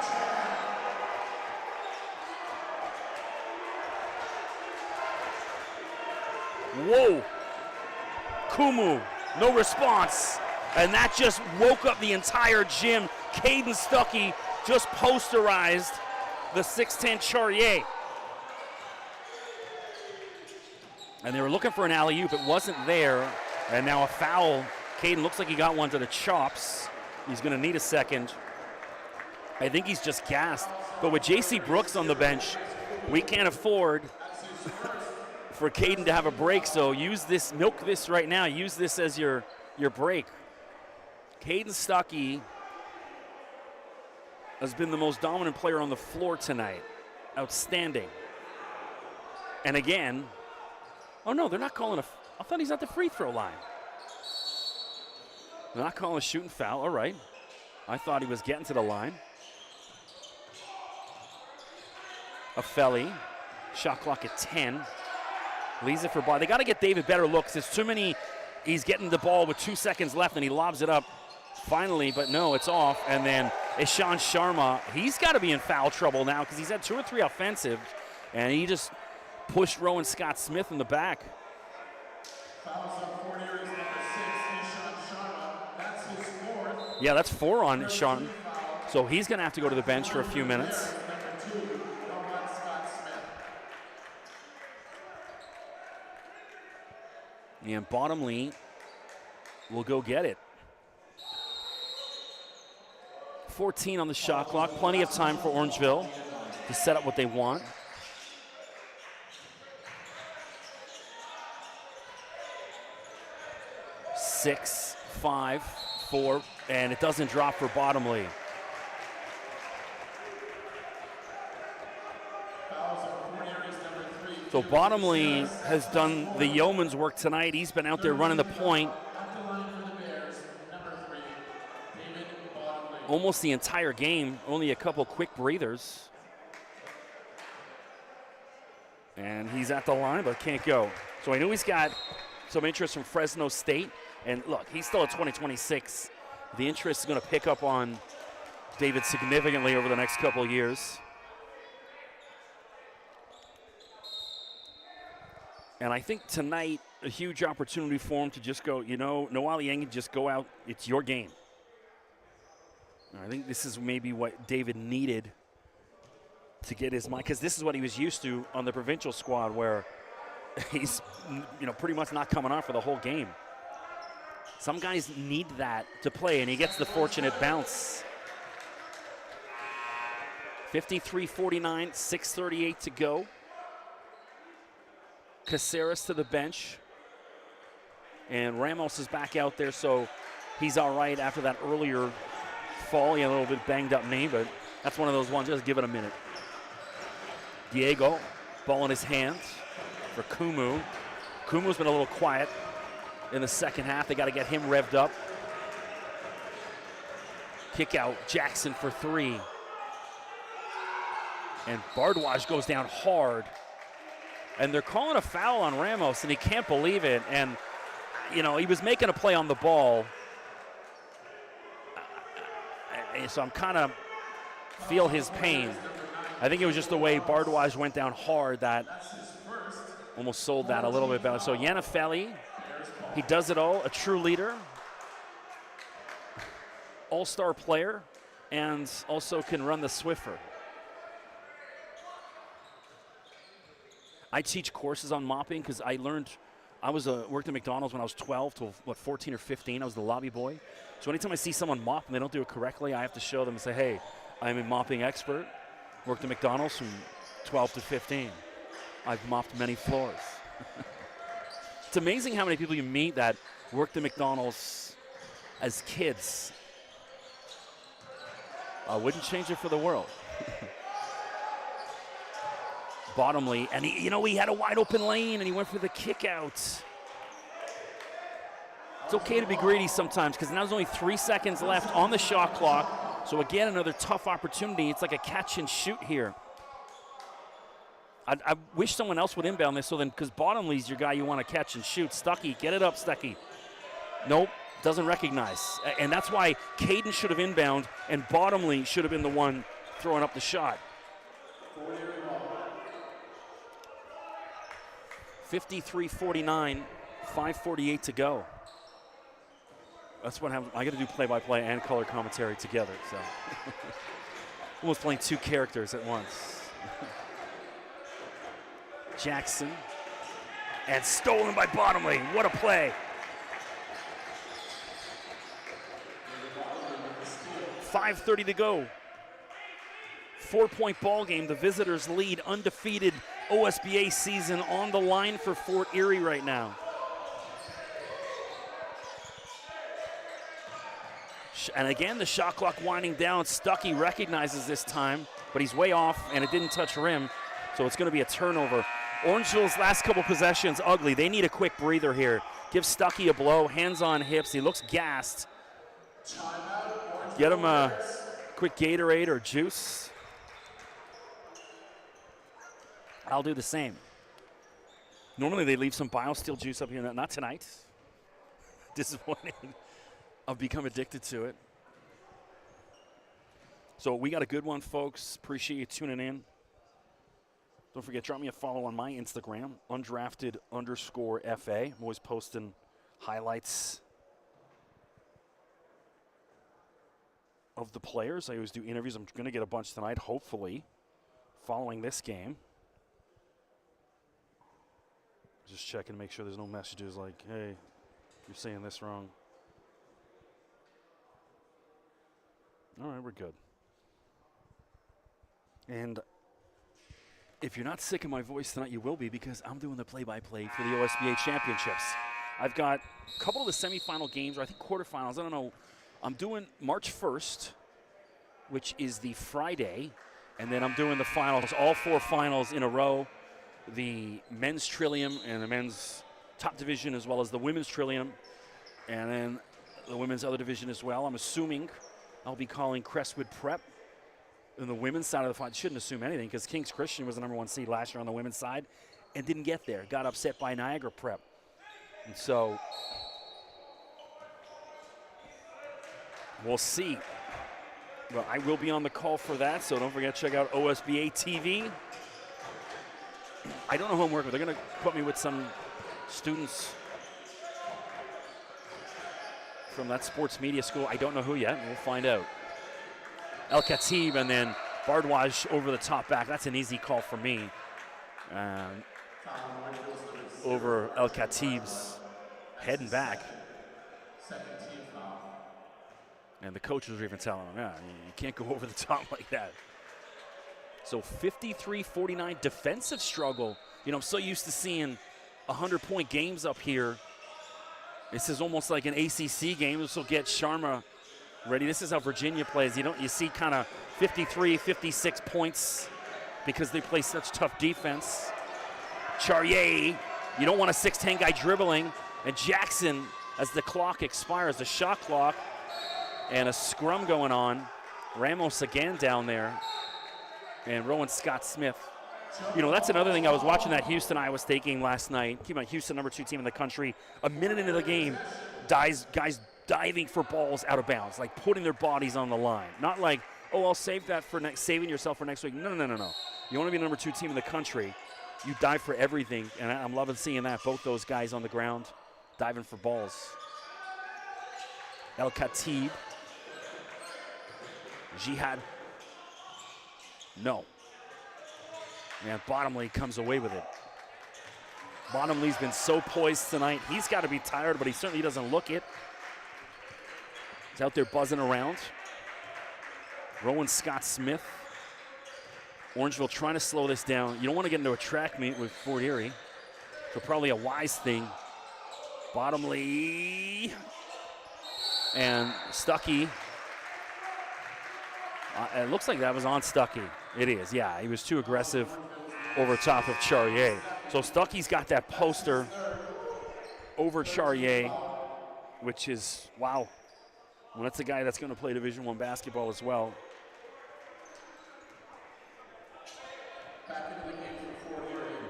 Whoa. Kumu, no response. And that just woke up the entire gym. Caden Stuckey just posterized the 6'10 Charrier. And they were looking for an alley-oop. It wasn't there. And now a foul. Caden looks like he got one to the chops. He's going to need a second. I think he's just gassed. But with J.C. Brooks on the bench, we can't afford for Caden to have a break. So use this, milk this right now. Use this as your break. Caden Stuckey has been the most dominant player on the floor tonight. Outstanding. And again, oh no, they're not calling I thought he's at the free throw line. They're not calling a shooting foul, all right. I thought he was getting to the line. Afeli, shot clock at 10. Leaves it for ball. They got to get David better looks. There's too many. He's getting the ball with 2 seconds left and he lobs it up finally, but no, it's off. And then Ishan Sharma, he's got to be in foul trouble now because he's had 2 or 3 offensive and he just pushed Rowan Scott Smith in the back. Fouls on Fort Erie's number 6, Ishan Sharma. That's his 4th. Yeah, that's 4 on Sean. So he's going to have to go to the bench for a few minutes. Number 2, Rowan Scott Smith. And Bottomley will go get it. 14 on the shot clock. Plenty of time for Orangeville to set up what they want. Six, 5, 4, and it doesn't drop for Bottomley. So Bottomley has done the yeoman's work tonight. He's been out there running the point almost the entire game, only a couple quick breathers. And he's at the line, but can't go. So I knew he's got some interest from Fresno State. And look, he's still at 2026. The interest is going to pick up on David significantly over the next couple of years. And I think tonight, a huge opportunity for him to just go, Noah Yang, just go out. It's your game. And I think this is maybe what David needed to get his mind, because this is what he was used to on the provincial squad where he's, pretty much not coming on for the whole game. Some guys need that to play, and he gets the fortunate bounce. 53-49, 6:38 to go. Caceres to the bench. And Ramos is back out there, so he's all right after that earlier fall. He had a little bit banged up knee, but that's one of those ones, just give it a minute. Diego, ball in his hands for Kumu. Kumu's been a little quiet in the second half. They got to get him revved up. Kick out, Jackson for three. And Bardwaj goes down hard. And they're calling a foul on Ramos, and he can't believe it. And, you know, he was making a play on the ball. So I'm kind of feel his pain. I think it was just the way Bardwaj went down hard that almost sold that a little bit better. So Yannifelli, he does it all, a true leader, all-star player, and also can run the Swiffer. I teach courses on mopping because I learned, worked at McDonald's when I was 12 to 14 or 15. I was the lobby boy. So anytime I see someone mop and they don't do it correctly, I have to show them and say, hey, I'm a mopping expert. Worked at McDonald's from 12 to 15. I've mopped many floors. It's amazing how many people you meet that worked at McDonald's as kids. I wouldn't change it for the world. Bottomley, and he had a wide open lane and he went for the kick out. It's okay to be greedy sometimes because now there's only 3 seconds left on the shot clock. So again, another tough opportunity. It's like a catch and shoot here. I wish someone else would inbound this, so then, because Bottomley's your guy you want to catch and shoot. Stuckey, get it up, Stuckey. Nope, doesn't recognize. And that's why Caden should have inbound and Bottomley should have been the one throwing up the shot. 53-49, 5:48 to go. That's what happens. I got to do play-by-play and color commentary together, so. Almost playing two characters at once. Jackson, and stolen by Bottomley. What a play. 5:30 to go. 4-point ball game. The visitors lead, undefeated OSBA season on the line for Fort Erie right now. And again, the shot clock winding down. Stuckey recognizes this time, but he's way off, and it didn't touch rim, so it's going to be a turnover. Orangeville's last couple possessions, ugly. They need a quick breather here. Give Stuckey a blow, hands on hips. He looks gassed. Get him a quick Gatorade or juice. I'll do the same. Normally they leave some BioSteel juice up here. Not tonight. Disappointing. I've become addicted to it. So we got a good one, folks. Appreciate you tuning in. Don't forget, drop me a follow on my Instagram, undrafted_FA. I'm always posting highlights of the players. I always do interviews. I'm going to get a bunch tonight, hopefully, following this game. Just checking to make sure there's no messages like, hey, you're saying this wrong. All right, we're good. And if you're not sick of my voice tonight, you will be, because I'm doing the play-by-play for the OSBA championships. I've got a couple of the semifinal games, or I think quarterfinals. I don't know. I'm doing March 1st, which is the Friday, and then I'm doing the finals, all 4 finals in a row. The men's Trillium and the men's top division, as well as the women's Trillium, and then the women's other division as well. I'm assuming I'll be calling Crestwood Prep in the women's side of the fight. Shouldn't assume anything, because King's Christian was the #1 seed last year on the women's side and didn't get there. Got upset by Niagara Prep. And so we'll see. Well, I will be on the call for that, so don't forget to check out OSBA TV. I don't know who I'm working with. They're going to put me with some students from that sports media school. I don't know who yet. We'll find out. El Khatib and then Bardwaj over the top back. That's an easy call for me. Over El Khatib's head and back. And the coaches are even telling him, yeah, you can't go over the top like that. So 53-49 defensive struggle. You know, I'm so used to seeing 100-point games up here. This is almost like an ACC game. This will get Sharma ready. This is how Virginia plays. You see kind of 53, 56 points because they play such tough defense. Charrier, you don't want a 6'10" guy dribbling. And Jackson, as the clock expires, the shot clock, and a scrum going on. Ramos again down there. And Rowan Scott-Smith. You know, that's another thing. I was watching that Houston-Iowa State game last night. Keep in mind, Houston, number 2 team in the country. A minute into the game, guys diving for balls out of bounds, like putting their bodies on the line. Not like, oh, I'll save that for saving yourself for next week. No. You want to be the number 2 team in the country. You dive for everything, and I'm loving seeing that. Both those guys on the ground diving for balls. El Khatib. Jihad. No. Man, Bottomley comes away with it. Bottomley's been so poised tonight. He's got to be tired, but he certainly doesn't look it. He's out there buzzing around. Rowan Scott-Smith. Orangeville trying to slow this down. You don't want to get into a track meet with Fort Erie. So probably a wise thing. Bottomley. And Stuckey. It looks like that was on Stuckey. It is, yeah. He was too aggressive over top of Charrier. So Stuckey's got that poster over Charrier, which is, wow. Well, that's a guy that's going to play Division I basketball as well.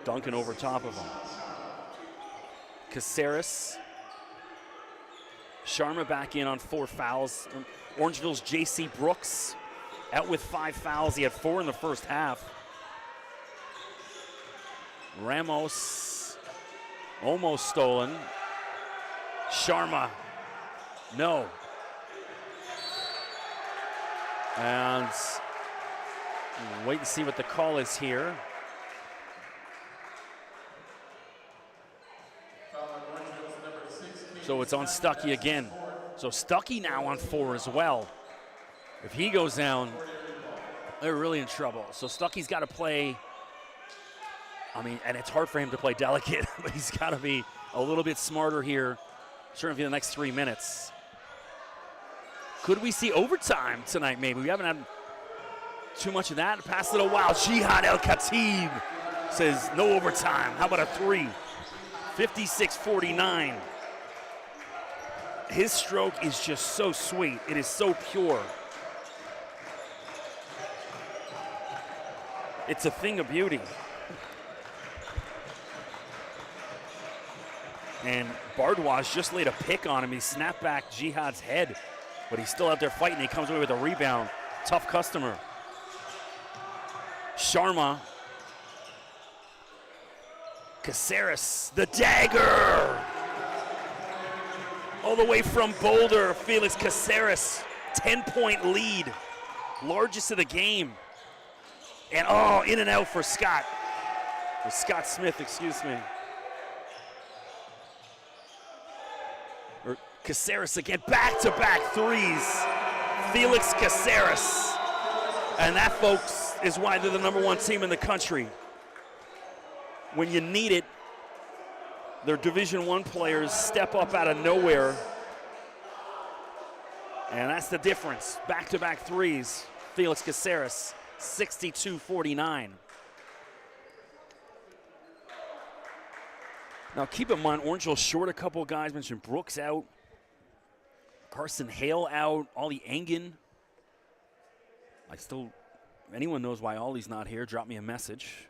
Duncan over top of him. Caceres. Sharma back in on 4 fouls. Orangeville's J.C. Brooks out with 5 fouls. He had 4 in the first half. Ramos almost stolen. Sharma, no. And wait and see what the call is here. So it's on Stuckey again. So Stuckey now on 4 as well. If he goes down, they're really in trouble. So Stuckey's got to play, I mean, and it's hard for him to play delicate, but he's got to be a little bit smarter here, certainly for the next 3 minutes. Could we see overtime tonight, maybe? We haven't had too much of that. Pass it a while. Jihad El Khatib says no overtime. How about a 3? 56-49. His stroke is just so sweet. It is so pure. It's a thing of beauty. And Bardwaj just laid a pick on him. He snapped back Jihad's head, but he's still out there fighting. He comes away with a rebound. Tough customer. Sharma. Caceres, the dagger! All the way from Boulder, Felix Caceres, 10-point lead, largest of the game. And oh, in and out for Scott. Or Scott-Smith, excuse me. Or Caceres again, back-to-back threes. Felix Caceres. And that, folks, is why they're the #1 team in the country. When you need it, their Division I players step up out of nowhere. And that's the difference. Back-to-back threes. Felix Caceres, 62-49. Now keep in mind, Orangeville short a couple of guys. Mentioned Brooks out. Carson Hale out. Ollie Engen. Anyone knows why Ollie's not here, drop me a message.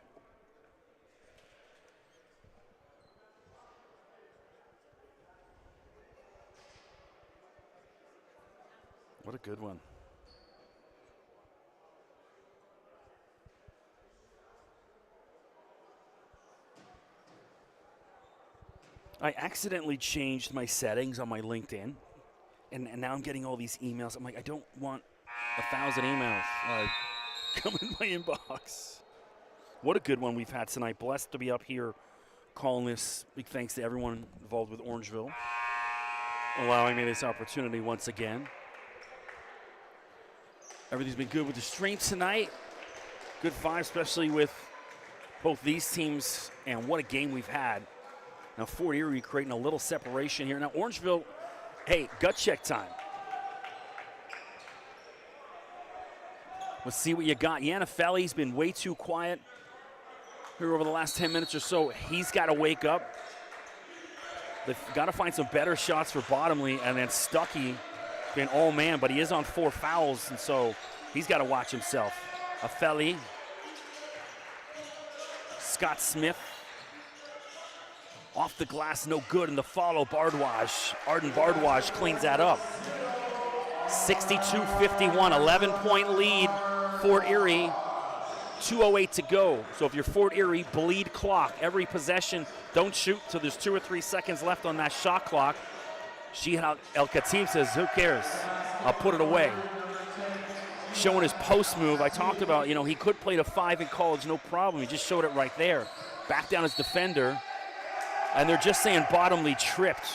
What a good one. I accidentally changed my settings on my LinkedIn, and now I'm getting all these emails. I'm like, I don't want 1,000 emails come in my inbox. What a good one we've had tonight. Blessed to be up here calling this. Big thanks to everyone involved with Orangeville, allowing me this opportunity once again. Everything's been good with the stream tonight. Good vibe, especially with both these teams, and what a game we've had. Now Fort Erie creating a little separation here. Now Orangeville, hey, gut check time. Let's see what you got. Yanafelli's been way too quiet here over the last 10 minutes or so. He's got to wake up. They've got to find some better shots for Bottomley, and then Stuckey been all man, but he is on 4 fouls, and so he's got to watch himself. Afelli, Scott Smith, off the glass, no good, and the follow, Bardwaj. Arden Bardwaj cleans that up. 62-51, 11-point lead, Fort Erie, 2:08 to go. So if you're Fort Erie, bleed clock. Every possession, don't shoot till there's 2 or 3 seconds left on that shot clock. Shihab El Khatib says, who cares? I'll put it away. Showing his post move. I talked about, he could play the 5 in college, no problem. He just showed it right there. Back down his defender. And they're just saying Bottomley tripped.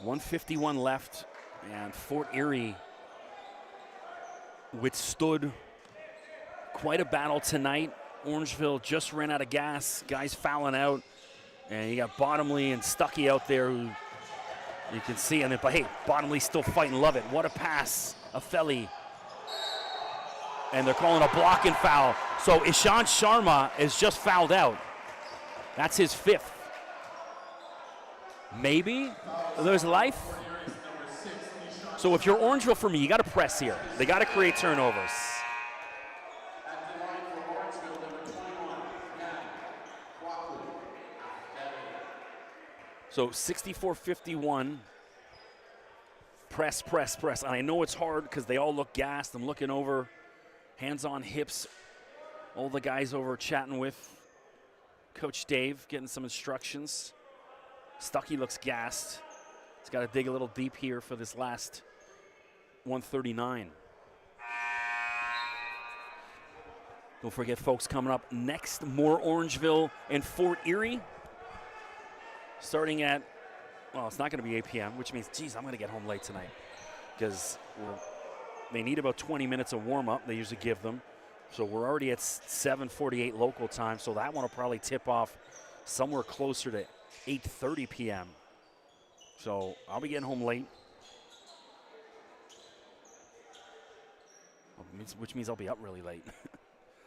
.151 left, and Fort Erie withstood quite a battle tonight. Orangeville just ran out of gas, guys fouling out, and you got Bottomley and Stuckey out there who you can see, but hey, Bottomley's still fighting, love it. What a pass, Afelli. And they're calling a blocking foul. So Ishan Sharma is just fouled out. That's his 5th. Maybe there's life. So if you're Orangeville, for me, you got to press here. They got to create turnovers. So 64-51. Press, press, press. And I know it's hard because they all look gassed. I'm looking over, hands on hips. All the guys over chatting with Coach Dave, getting some instructions. Stuckey looks gassed. He's got to dig a little deep here for this last 139. Don't forget, folks, coming up next, more Orangeville and Fort Erie. Starting at, well, it's not going to be 8 p.m., which means, geez, I'm going to get home late tonight. Because they need about 20 minutes of warm-up. They usually give them. So we're already at 7:48 local time, so that one will probably tip off somewhere closer to 8:30 p.m. So I'll be getting home late, which means I'll be up really late.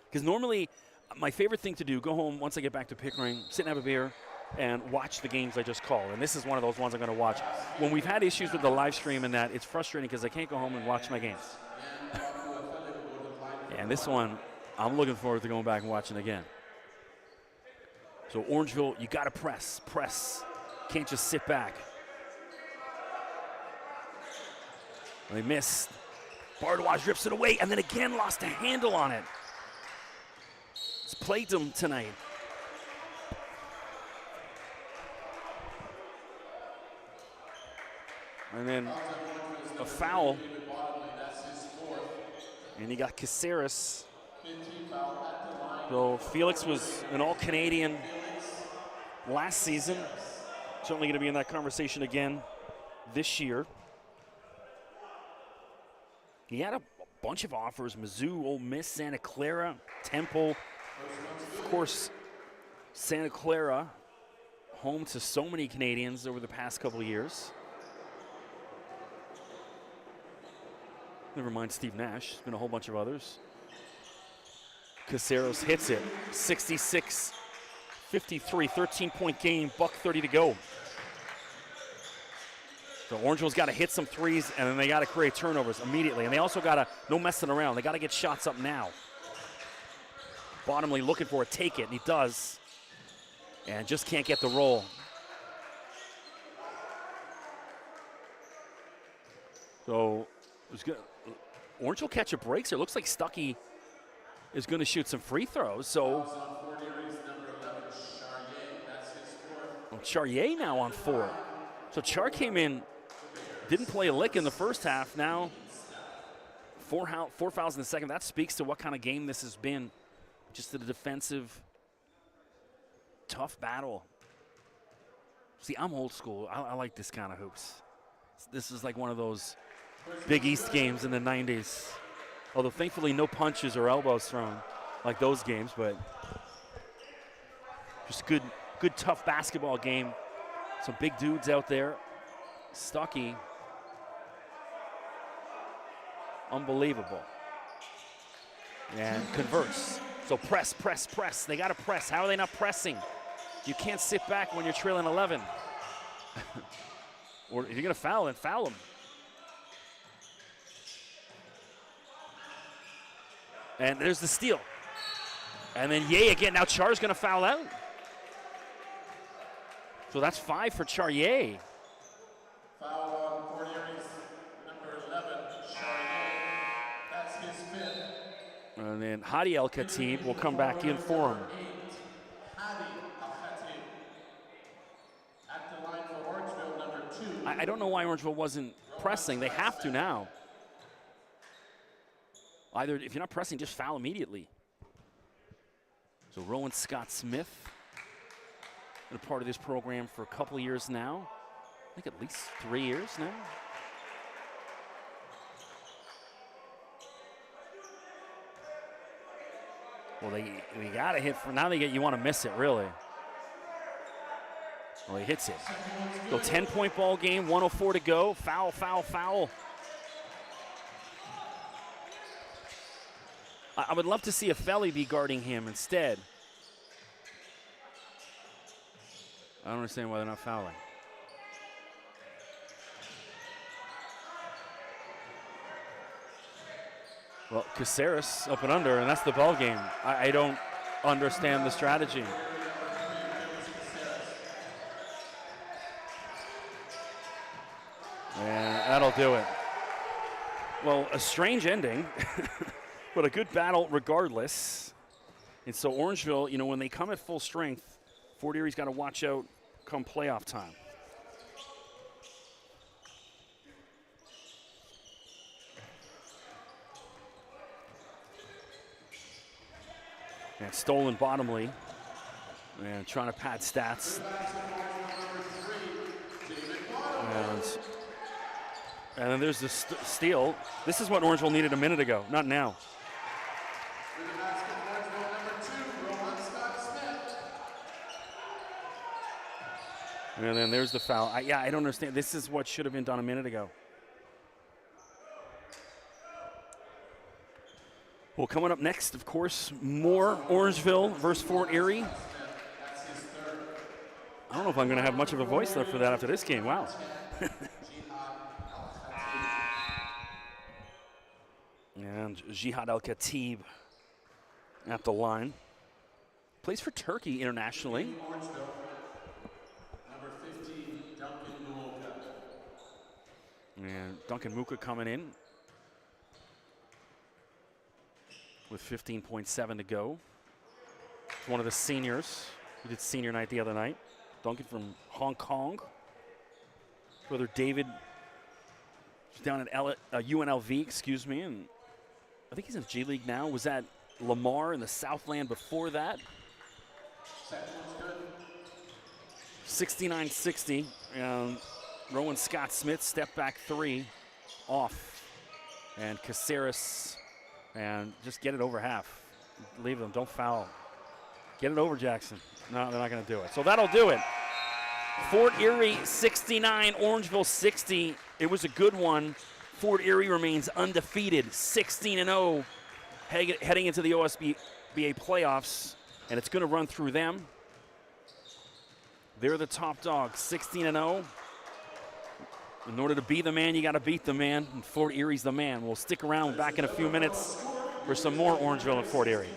Because normally my favorite thing to do, go home once I get back to Pickering, sit and have a beer, and watch the games I just called. And this is one of those ones I'm going to watch. When we've had issues with the live stream and that, it's frustrating because I can't go home and watch my games. And this one, I'm looking forward to going back and watching again. So Orangeville, you got to press, press. Can't just sit back. They missed. Bardwaj rips it away and then again lost a handle on it. It's plagued them tonight. And then a foul. And you got Caceres. So Felix was an All-Canadian last season. Certainly going to be in that conversation again this year. He had a bunch of offers: Mizzou, Ole Miss, Santa Clara, Temple. Of course, Santa Clara, home to so many Canadians over the past couple of years. Never mind Steve Nash, there's been a whole bunch of others. Caceres hits it, 66-53, 13-point game, $1:30 to go. So Orangeville's got to hit some threes, and then they got to create turnovers immediately. And they also got to, no messing around, they got to get shots up now. Bottomley looking for it, take it, and he does. And just can't get the roll. So Orange will catch a break here. Looks like Stuckey is going to shoot some free throws. So Charrier now on 4. So Char came in, didn't play a lick in the first half. Now 4 fouls in the second. That speaks to what kind of game this has been. Just a defensive, tough battle. See, I'm old school. I like this kind of hoops. This is like one of those Big East games in the 90s. Although thankfully no punches or elbows thrown like those games, but just good tough basketball game. Some big dudes out there. Stuckey, unbelievable. And converts. So press. They got to press. How are they not pressing? You can't sit back when you're trailing 11. Or if you're going to foul, then foul them. And there's the steal. And then Ye again. Now Char's going to foul out. So that's 5 for Char Ye. Foul on Fort Erie's number 11, Char Ye. That's his 5th. And then Hadi El Khatib will come back in for him. 8, Hadi El Khatib. At the line for Orangeville, number 2. I don't know why Orangeville wasn't pressing. They have to now. Either if you're not pressing, just foul immediately. So Rowan Scott-Smith, been a part of this program for a couple of years now. I think at least 3 years now. Well, they got to hit for now. You want to miss it, really. Well, he hits it. So 10-point ball game, 1:04 to go. Foul. I would love to see a Felly be guarding him instead. I don't understand why they're not fouling. Well, Caceres up and under, and that's the ball game. I don't understand the strategy. And that'll do it. Well, a strange ending, but a good battle regardless. And so Orangeville, you know, when they come at full strength, Fort Erie's got to watch out come playoff time. And stolen Bottomley. And trying to pad stats. And then there's the steal. This is what Orangeville needed a minute ago, not now. And then there's the foul. I don't understand. This is what should have been done a minute ago. Well, coming up next, of course, more Orangeville versus Fort Erie. I don't know if I'm going to have much of a voice left for that after this game. Wow. And Jihad Al Khatib at the line. Plays for Turkey internationally. And Duncan Muka coming in with 15.7 to go. One of the seniors. We did senior night the other night. Duncan from Hong Kong. Brother David down at UNLV, excuse me, and I think he's in G League now. Was at Lamar in the Southland before that. 69-60. Rowan Scott-Smith, step back 3 off. And Caceres, and just get it over half. Leave them, don't foul. Get it over, Jackson. No, they're not going to do it. So that'll do it. Fort Erie 69, Orangeville 60. It was a good one. Fort Erie remains undefeated, 16-0, heading into the OSBA playoffs, and it's going to run through them. They're the top dog, 16-0. In order to be the man, you got to beat the man, and Fort Erie's the man. We'll stick around back in a few minutes for some more Orangeville and Fort Erie.